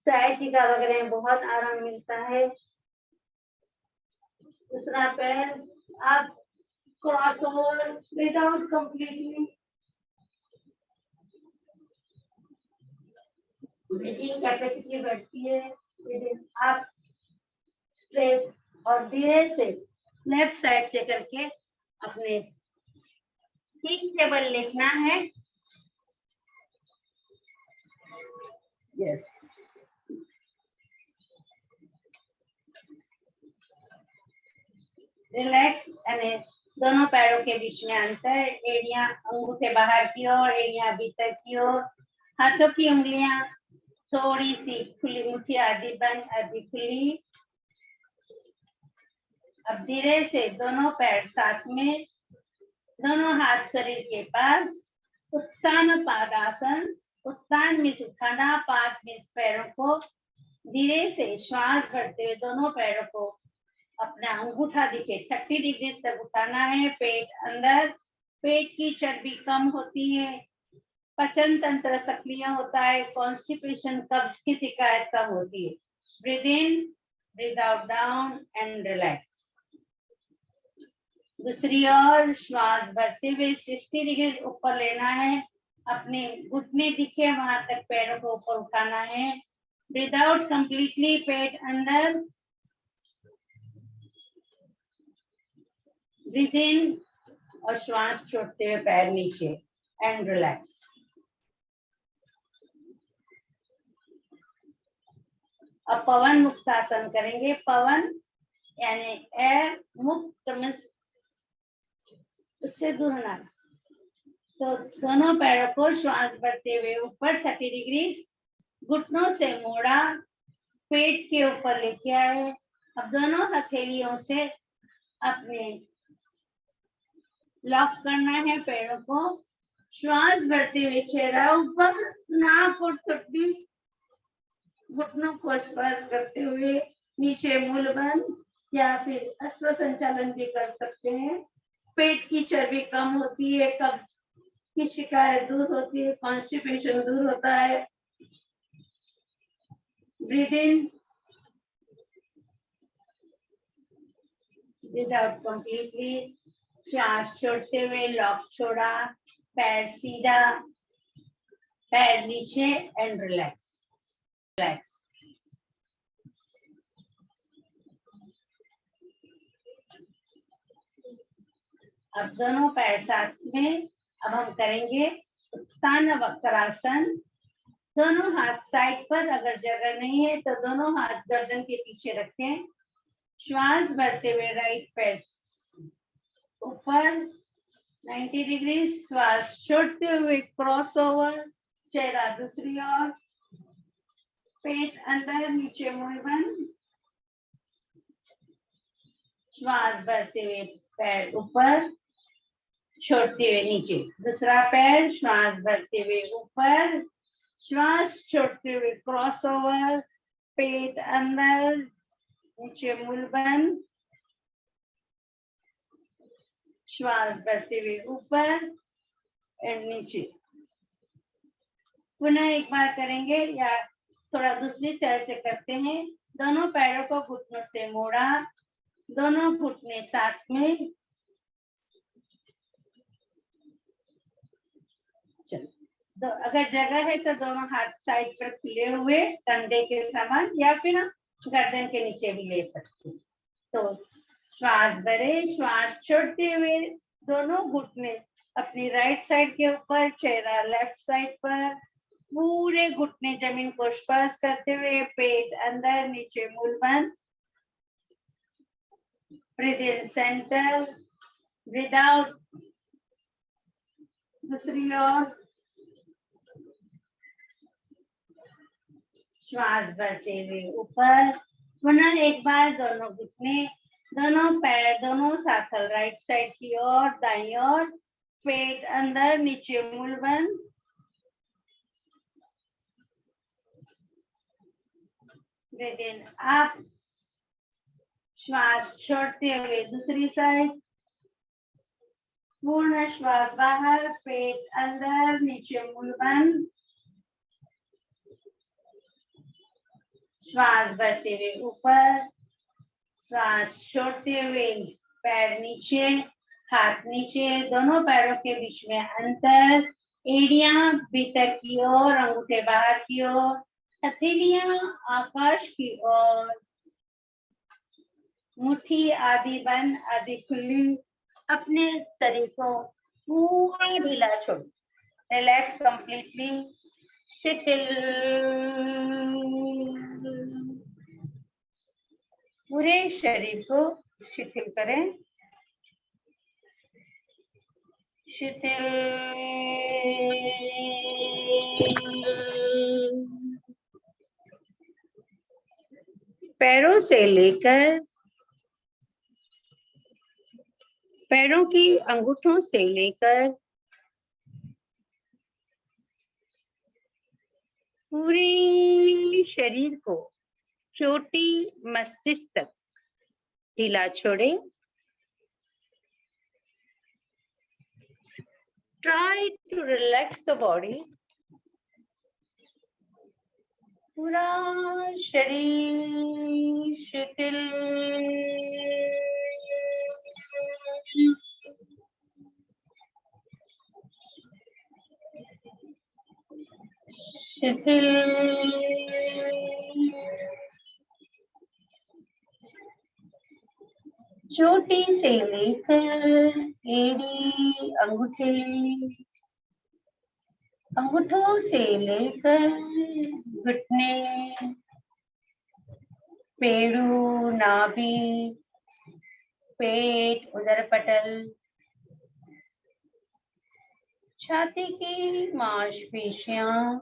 S3: साइटिका वगैरह में बहुत आराम मिलता है। दूसरा पैर आप cross over, breathe out completely. Breathing capacity बढ़ती है, आप स्ट्रेट और धीरे से लेफ्ट साइड से करके अपने ठीक टेबल लिखना है। यस, रिलैक्स, यानी दोनों पैरों के बीच में अंतर, एड़ियां अंगूठे बाहर की ओर, एड़ियां भीतर की ओर, हाथों की उंगलियां थोड़ी सी खुली, मुट्ठी आधी बंद आधी खुली। अब धीरे से दोनों पैर साथ में, दोनों हाथ शरीर के पास, उत्तान पादासन, उत्तान में उठाना, पाद में पैरों को धीरे से श्वास भरते हुए दोनों पैरों को अपना अंगूठा दिखे 30 डिग्री तक उठाना है। पेट अंदर, पेट की चर्बी कम होती है, पाचन तंत्र सक्रिय होता है, कॉन्स्टिपेशन कब्ज की शिकायत कम होती है। Breathe in, breathe out, down and relax. दूसरी ओर श्वास भरते हुए 60 डिग्री ऊपर लेना है, अपने घुटने दिखे वहां तक पैरों को ऊपर उठाना है। ब्रीथ आउट कंप्लीटली, पेट अंदर, ब्रीथ इन और श्वास छोड़ते हुए पैर नीचे एंड रिलैक्स। अब पवन मुक्तासन करेंगे। पवन यानी एयर, मुक्त में उससे दूर होना। तो दोनों पैरों को श्वास भरते हुए ऊपर 30 डिग्री, घुटनों से मोड़ा, पेट के ऊपर लेके आए। अब दोनों हथेलियों से अपने लॉक करना है पैरों को, श्वास भरते हुए चेहरा ऊपर, नाक और ठुड्डी, घुटनों को स्पर्श करते हुए नीचे मूल बंद, या फिर अश्व संचालन भी कर सकते हैं। पेट की चर्बी कम होती है, कब्ज की शिकायत दूर होती है, कॉन्स्टिपेशन दूर होता है। Breathe in, breathe out completely, श्वास छोड़ते हुए लॉक छोड़ा, पैर सीधा, पैर नीचे एंड रिलैक्स, रिलैक्स। अब दोनों पैर साथ में, अब हम करेंगे उत्तान वक्रासन। दोनों हाथ साइड पर, अगर जगह नहीं है तो दोनों हाथ गर्दन के पीछे रखें। श्वास भरते हुए राइट पैर ऊपर 90 डिग्री, श्वास छोड़ते हुए क्रॉस ओवर, चेहरा दूसरी ओर, पेट अंदर, नीचे मुंह बंद, श्वास भरते हुए पैर ऊपर, छोड़ते हुए नीचे। दूसरा पैर श्वास भरते हुए ऊपर, श्वास छोड़ते हुए क्रॉस ओवर, पेट अंदर, नीचे मुंह बंद, श्वास भरते हुए ऊपर एंड नीचे। पुनः एक बार करेंगे, या थोड़ा दूसरी तरह से करते हैं। दोनों पैरों को घुटनों से मोड़ा, दोनों घुटने साथ में, चलो, तो अगर जगह है तो दोनों हाथ साइड पर खुले हुए कंधे के समान या फिर हम गर्दन के नीचे भी ले सकते हैं। तो श्वास भरे, श्वास छोड़ते हुए दोनों घुटने अपनी राइट साइड के ऊपर, चेहरा लेफ्ट साइड पर, पूरे घुटने जमीन को स्पर्श करते हुए पेट अंदर नीचे, मूल बंद। ब्रीथ इन सेंटर, ब्रीथ आउट दूसरी ओर। श्वास भरते हुए ऊपर, पुनः एक बार दोनों घुटने, दोनों पैर, दोनों साथल राइट साइड की ओर, दाईं ओर, पेट अंदर नीचे, मूल बंद। ब्रीथ इन अप, श्वास छोड़ते हुए दूसरी साइड, पूर्ण श्वास बाहर, पेट अंदर नीचे, मूल बंद। श्वास भरते हुए ऊपर, श्वास छोड़ते हुए पैर नीचे, हाथ नीचे, दोनों पैरों के बीच में अंतर, एड़ियां भीतर की ओर, अंगूठे बाहर की ओर, हथेलियां आकाश की ओर, मुट्ठी आधी बंद आधी खुली। अपने शरीर को पूरा ढीला छोड़, रिलैक्स कंप्लीटली, शिथिल, पूरे शरीर को शिथिल करें, शिथिल। पैरों से लेकर, पैरों की अंगूठों से लेकर पूरे शरीर को चोटी मस्तिष्क तक ढीला छोड़े। Try to relax the body. पूरा शरीर शिथिल, शिथिल। चोटी से लेकर एड़ी, अंगूठे, अंगूठों से लेकर घुटने, पेड़ू, नाभि, पेट, उदरपटल, छाती की मांसपेशियां,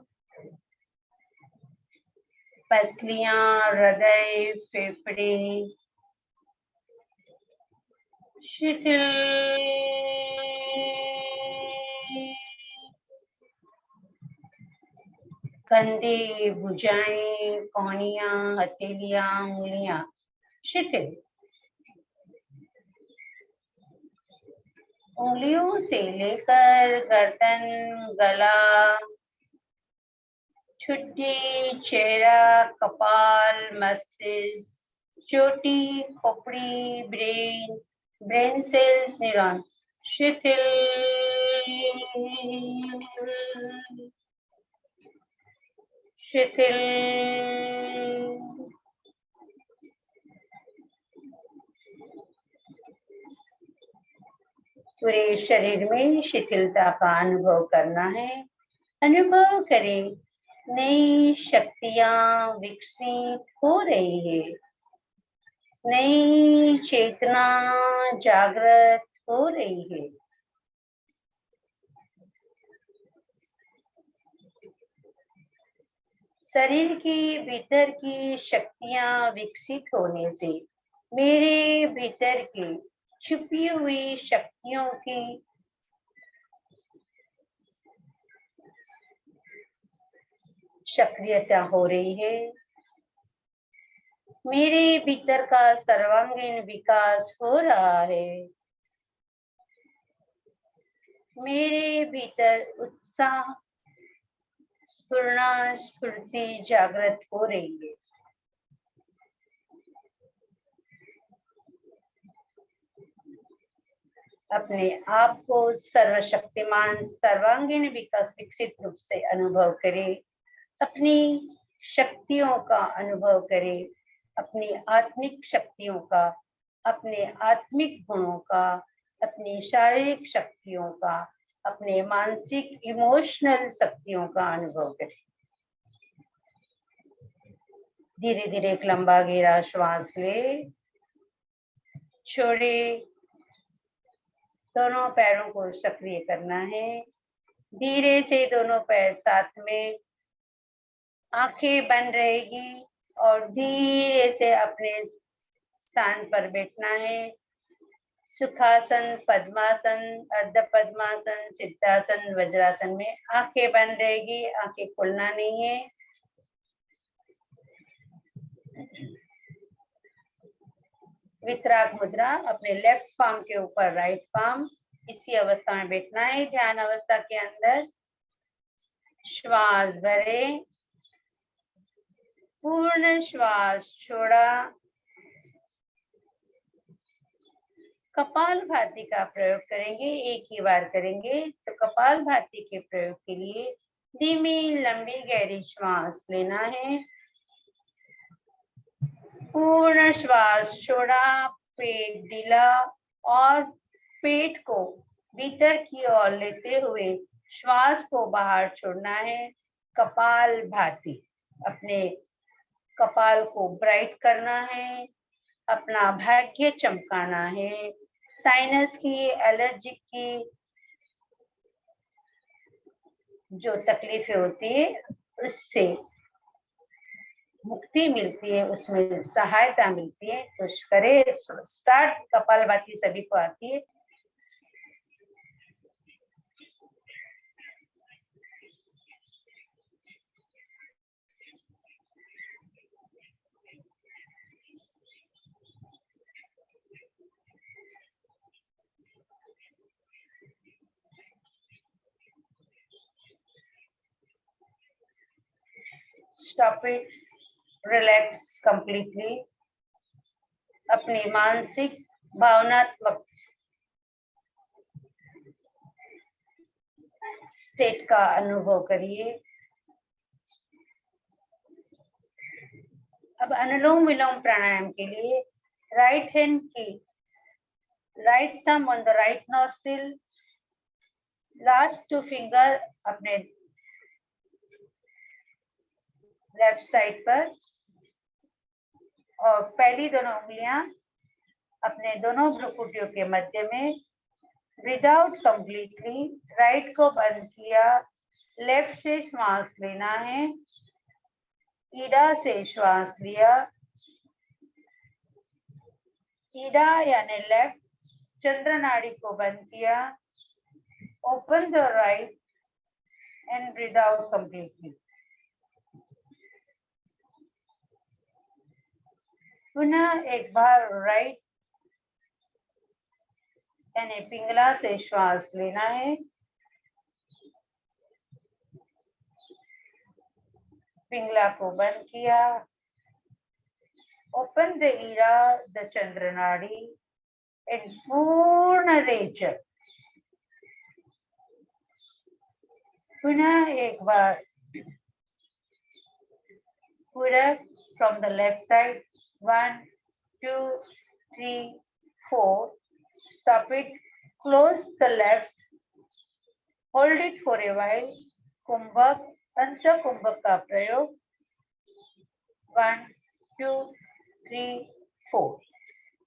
S3: पसलियां, हृदय, फेफड़े शिथिल। कंधे, भुजाएं, कोहनियां, हथेलियां, उंगलियां शिथिल। उंगलियों से लेकर गर्दन, गला, ठुड्डी, चेहरा, कपाल, मस्तिष्क, चोटी, खोपड़ी, ब्रेन, ब्रेन सेल्स, न्यूरॉन शिथिल। शिथिल। पूरे शरीर में शिथिलता का अनुभव करना है। अनुभव करें, नई शक्तियां विकसित हो रही है, नई चेतना जागृत हो रही है। शरीर के भीतर की शक्तियां विकसित होने से मेरे भीतर की छुपी हुई शक्तियों की सक्रियता हो रही है। मेरे भीतर का सर्वांगीण विकास हो रहा है। मेरे भीतर उत्साह, स्फूर्णा, स्फूर्ति जागृत हो रही है। अपने आप को सर्वशक्तिमान सर्वांगीण विकास विकसित रूप से अनुभव करें, अपनी शक्तियों का अनुभव करें, अपनी आत्मिक शक्तियों का, अपने आत्मिक गुणों का, अपनी शारीरिक शक्तियों का, अपने मानसिक इमोशनल शक्तियों का अनुभव करें। धीरे धीरे एक लंबा गहरा श्वास ले, छोड़े। दोनों पैरों को सक्रिय करना है। धीरे से दोनों पैर साथ में, आंखें बंद रहेगी और धीरे से अपने स्थान पर बैठना है। सुखासन, पद्मासन, अर्ध पद्मासन, सिद्धासन, वज्रासन में आंखें बंद रहेगी, आंखें खोलना नहीं है। वितराग मुद्रा, अपने लेफ्ट पाम के ऊपर राइट पाम, इसी अवस्था में बैठना है। ध्यान अवस्था के अंदर श्वास भरे, पूर्ण श्वास छोड़ा। कपालभाति का प्रयोग करेंगे, एक ही बार करेंगे। तो कपालभाति के प्रयोग के लिए धीमी लंबी गहरी श्वास लेना है। पूर्ण श्वास छोड़ा, पेट ढीला और पेट को भीतर की ओर लेते हुए श्वास को बाहर छोड़ना है। कपालभाति, अपने कपाल को ब्राइट करना है, अपना भाग्य चमकाना है। साइनस की, एलर्जी की जो तकलीफें होती है उससे मुक्ति मिलती है, उसमें सहायता मिलती है। तो करे स्टार्ट। कपालभाति सभी को आती है। Stop it, relax completely. अपने मानसिक भावनात्मक स्टेट का अनुभव करिए। अब अनुलोम विलोम प्राणायाम के लिए राइट हैंड की right thumb on the right nostril, last 2 finger अपने लेफ्ट साइड पर और पहली दोनों उंगलियां अपने दोनों भ्रुकुटियों के मध्य में। ब्रीथ आउट कंप्लीटली, राइट को बंद किया, लेफ्ट से श्वास लेना है। ईडा से श्वास लिया, ईडा यानी लेफ्ट, चंद्र नाड़ी को बंद किया। Open the right and breathe out completely. पुनः एक बार राइट यानी पिंगला से श्वास लेना है। पिंगला को बंद किया। ओपन द ईरा, द चंद्र नाड़ी एंड पूर्ण रेचक। पुनः एक बार पूरा from the left side. 1 2 3 4. Stop it. Close the left. Hold it for a while. कुंभक, अंत कुंभक का प्रयोग। 1 2 3 4.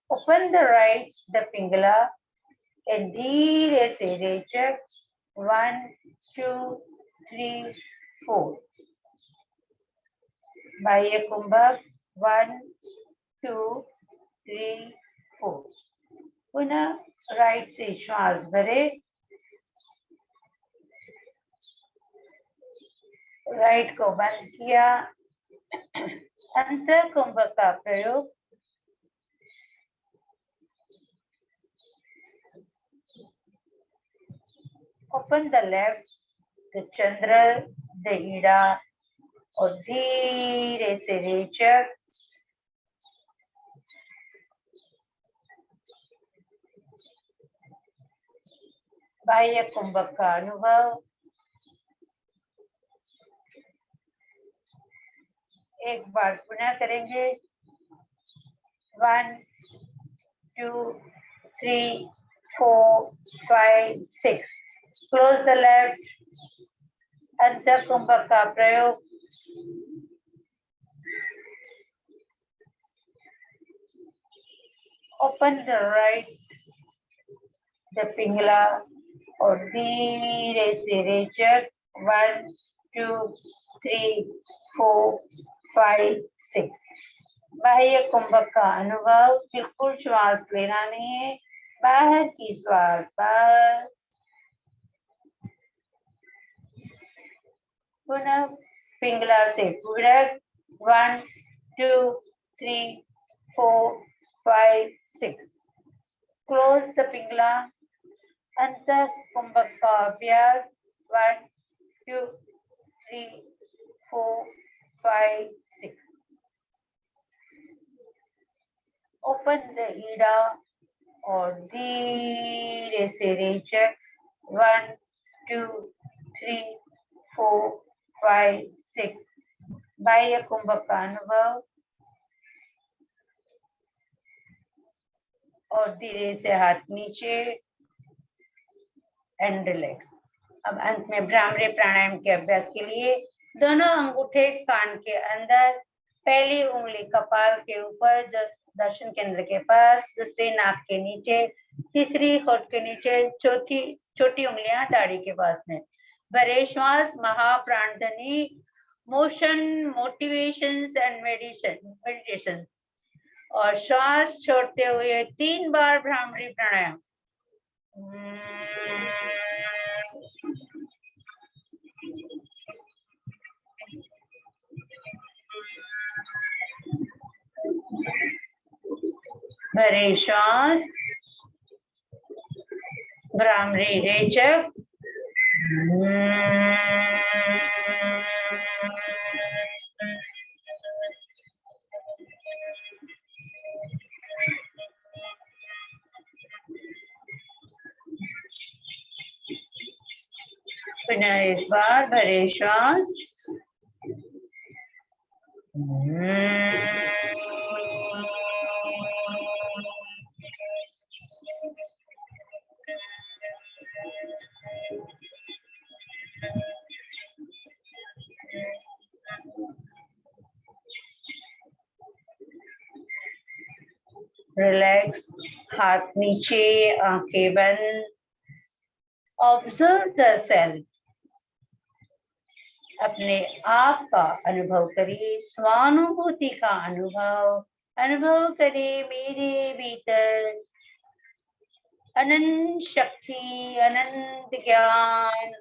S3: Open the right, the Pingala, and धीरे से रेचक। 1 2 3 4. बाह्य कुंभक 1 2 3 4. पुनः राइट से श्वास भरे, राइट को बंद किया। अंतर कुंभक का प्रयोग। Open the left, the Chandra, the Ida और धीरे से रेचक। बाह्य कुंभक का अनुभव। एक बार पुनः करेंगे। 1 2 3 4 5 6। Close the left. अंतर कुंभक का प्रयोग। Open the right, the Pingala और धीरे से रेचक। 1 2 3 4 5 6। बाह्य कुंभक का अनुभव। बिल्कुल श्वास लेना नहीं है, बाहर की श्वास बाहर। पुनः पिंगला से पूरक। 1 2 3 4 5 6। Close the Pingala. अंतर कुंभक का अभ्यास। 1 2 3 4 5 6। ओपन द ईड़ा और धीरे से रेचक। 1 2 3 4 5 6। बाह्य कुंभक का अनुभव और धीरे से हाथ नीचे एंड रिलैक्स। अब अंत में भ्रामरी प्राणायाम के अभ्यास के लिए दोनों अंगूठे कान के अंदर, पहली उंगली कपाल के ऊपर दर्शन केंद्र के पास, दूसरी नाक के नीचे, तीसरी होठ के नीचे, चौथी छोटी उंगलियां दाढ़ी के पास में। भरे श्वास, महाप्राणध्वनि, मोशन, मोटिवेशंस एंड मेडिटेशन। और श्वास छोड़ते हुए 3 बार भ्रामरी प्राणायाम। भरे श्वास, भ्रामरी रेचक। पुनः एक बार भरे श्वास। रिलैक्स, हाथ नीचे, आंखें बंद। Observe the self. अपने आप का अनुभव करिए, स्वानुभूति का अनुभव करिए। मेरे भीतर अनंत शक्ति, अनंत ज्ञान,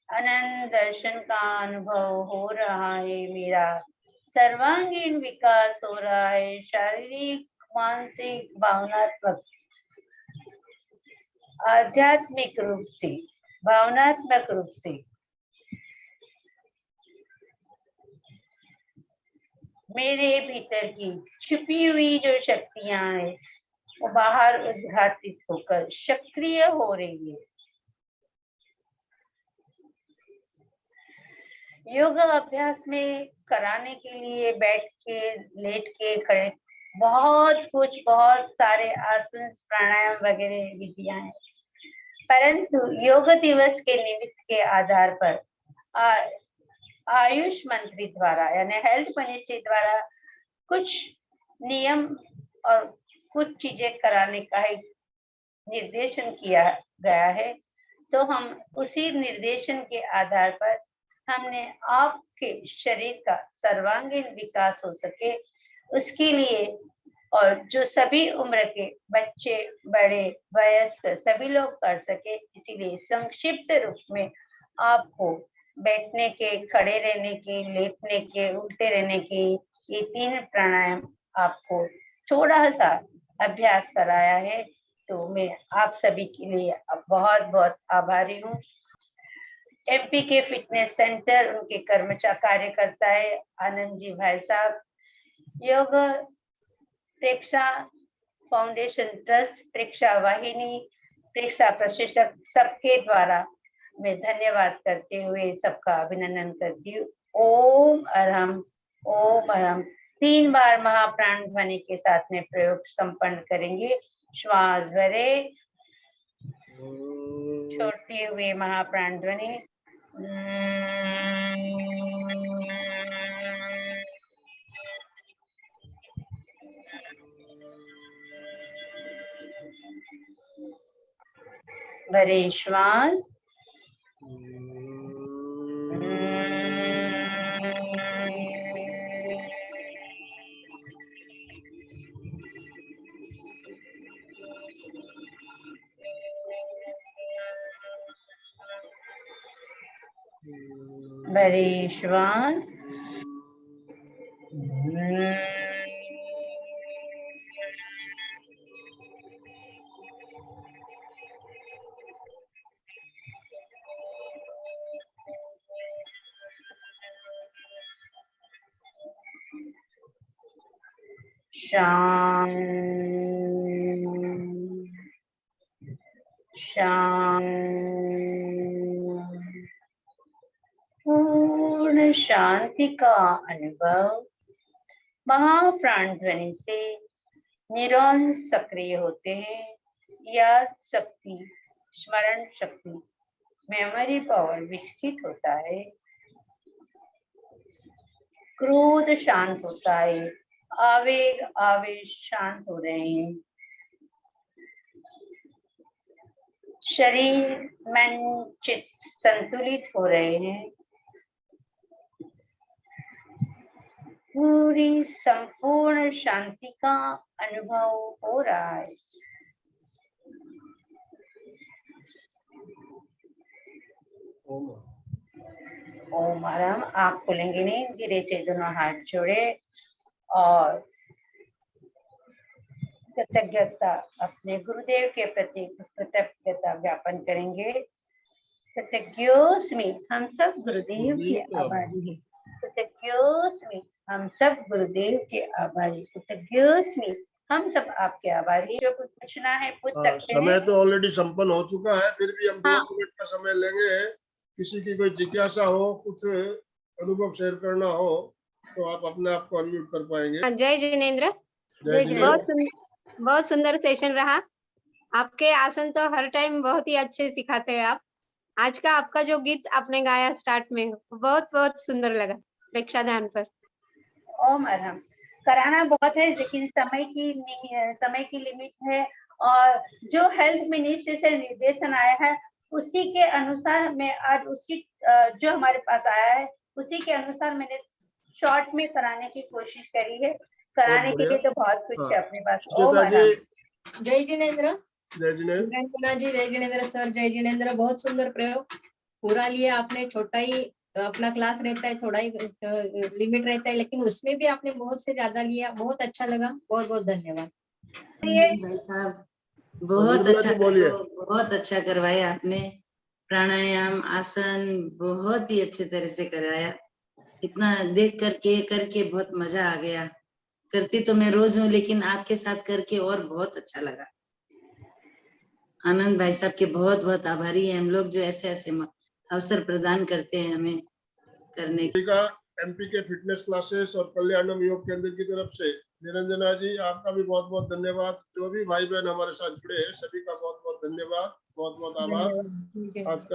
S3: अनंत दर्शन का अनुभव हो रहा है। मेरा सर्वांगीण विकास हो रहा है, शारीरिक, मानसिक, भावनात्मक, आध्यात्मिक रूप से, भावनात्मक रूप से। मेरे भीतर की छुपी हुई जो शक्तियां हैं वो बाहर उद्घाटित होकर सक्रिय हो रही है। योग अभ्यास में कराने के लिए बैठ के, लेट के, खड़े, बहुत सारे आसन, प्राणायाम वगैरह विधियां हैं। परंतु योग दिवस के निमित्त के आधार पर आयुष मंत्री द्वारा यानी हेल्थ मिनिस्ट्री द्वारा कुछ नियम और कुछ चीजें कराने का एक निर्देशन किया गया है। तो हम उसी निर्देशन के आधार पर हमने आपके शरीर का सर्वांगीण विकास हो सके उसके लिए, और जो सभी उम्र के बच्चे, बड़े, वयस्क सभी लोग कर सके, इसीलिए संक्षिप्त रूप में आपको बैठने के, खड़े रहने के, लेटने के, उल्टे रहने के ये 3 प्राणायाम आपको थोड़ा सा अभ्यास कराया है। तो मैं आप सभी के लिए बहुत बहुत आभारी हूँ। एमपी के फिटनेस सेंटर, उनके कर्मचारी कार्यकर्ता है आनंद जी भाई साहब, योग प्रेक्षा फाउंडेशन ट्रस्ट, प्रेक्षा वाहिनी, प्रेक्षा प्रशिक्षक सबके द्वारा मैं धन्यवाद करते हुए सबका अभिनंदन करती हूँ। ओम अरहम, ओम अरहम। 3 बार महाप्राण ध्वनि के साथ में प्रयोग संपन्न करेंगे। श्वास भरे, छोड़ते हुए महाप्राण ध्वनि। भरे श्वास, भरे श्वास, शांत, शांत, पूर्ण शांति का अनुभव। महाप्राण ध्वनि से न्यूरॉन सक्रिय होते हैं, याद शक्ति, स्मरण शक्ति, मेमोरी पावर विकसित होता है, क्रोध शांत होता है, आवेग आवेश शांत हो रहे हैं, शरीर मन चित्त संतुलित हो रहे हैं, पूरी संपूर्ण शांति का अनुभव हो रहा है। ओम आराम। आँख खोलेंगे नहीं, धीरे से दोनों हाथ जोड़े और कृतज्ञता अपने गुरुदेव के प्रति कृतज्ञता ज्ञापन करेंगे। कृतज्ञोस्मि, हम सब गुरुदेव के आभारी हैं। कृतज्ञोस्मि, हम सब गुरुदेव के आभारी। कृतज्ञोस्मि, हम सब आपके आभारी। जो कुछ पूछना है पूछ सकते हैं।
S2: समय तो ऑलरेडी संपन्न हो चुका है, फिर भी हम 2
S3: हाँ।
S2: मिनट का समय लेंगे। किसी की कोई जिज्ञासा हो, कुछ अनुभव शेयर करना हो तो आप अपने आप को अनम्यूट कर पाएंगे।
S4: जय जिनेंद्र।
S2: जय जिनेंद्र।
S4: बहुत सुंदर सेशन रहा। आपके आसन तो हर टाइम बहुत ही अच्छे सिखाते हैं आप। आज का आपका जो गीत आपने गाया स्टार्ट में बहुत बहुत सुंदर लगा, प्रेक्षा ध्यान पर।
S3: ओम अरहम। कराना बहुत है लेकिन समय की लिमिट है, और जो हेल्थ मिनिस्ट्री से निर्देशन आया है उसी के अनुसार मैं आज जो हमारे पास आया है उसी के अनुसार मैंने शॉर्ट में कराने की कोशिश करी है। कराने के लिए तो बहुत कुछ है अपने पास। ओम अरहम।
S5: जय जिनेंद्र।
S2: जय जिनेंद्र।
S5: रंजना जी, जय जिनेंद्र सर, जय जिनेंद्र। बहुत सुंदर प्रयोग पूरा लिया आपने। छोटा ही अपना क्लास रहता है, थोड़ा ही लिमिट रहता है, लेकिन उसमें भी आपने बहुत से ज्यादा लिया। बहुत अच्छा लगा, बहुत बहुत धन्यवाद
S6: भाई साहब। बहुत अच्छा करवाया आपने। प्राणायाम आसन बहुत ही अच्छे तरह से कराया। इतना देख करके बहुत मजा आ गया। करती तो मैं रोज हूँ, लेकिन आपके साथ करके और बहुत अच्छा लगा। आनंद भाई साहब के बहुत बहुत आभारी हैं हम लोग, जो ऐसे ऐसे अवसर प्रदान करते हैं हमें करने
S2: का। एमपी के फिटनेस क्लासेस और कल्याणम योग केंद्र की तरफ से निरंजना जी, आपका भी बहुत बहुत धन्यवाद। जो भी भाई बहन हमारे साथ जुड़े हैं सभी का बहुत बहुत धन्यवाद, बहुत बहुत आभार। आज का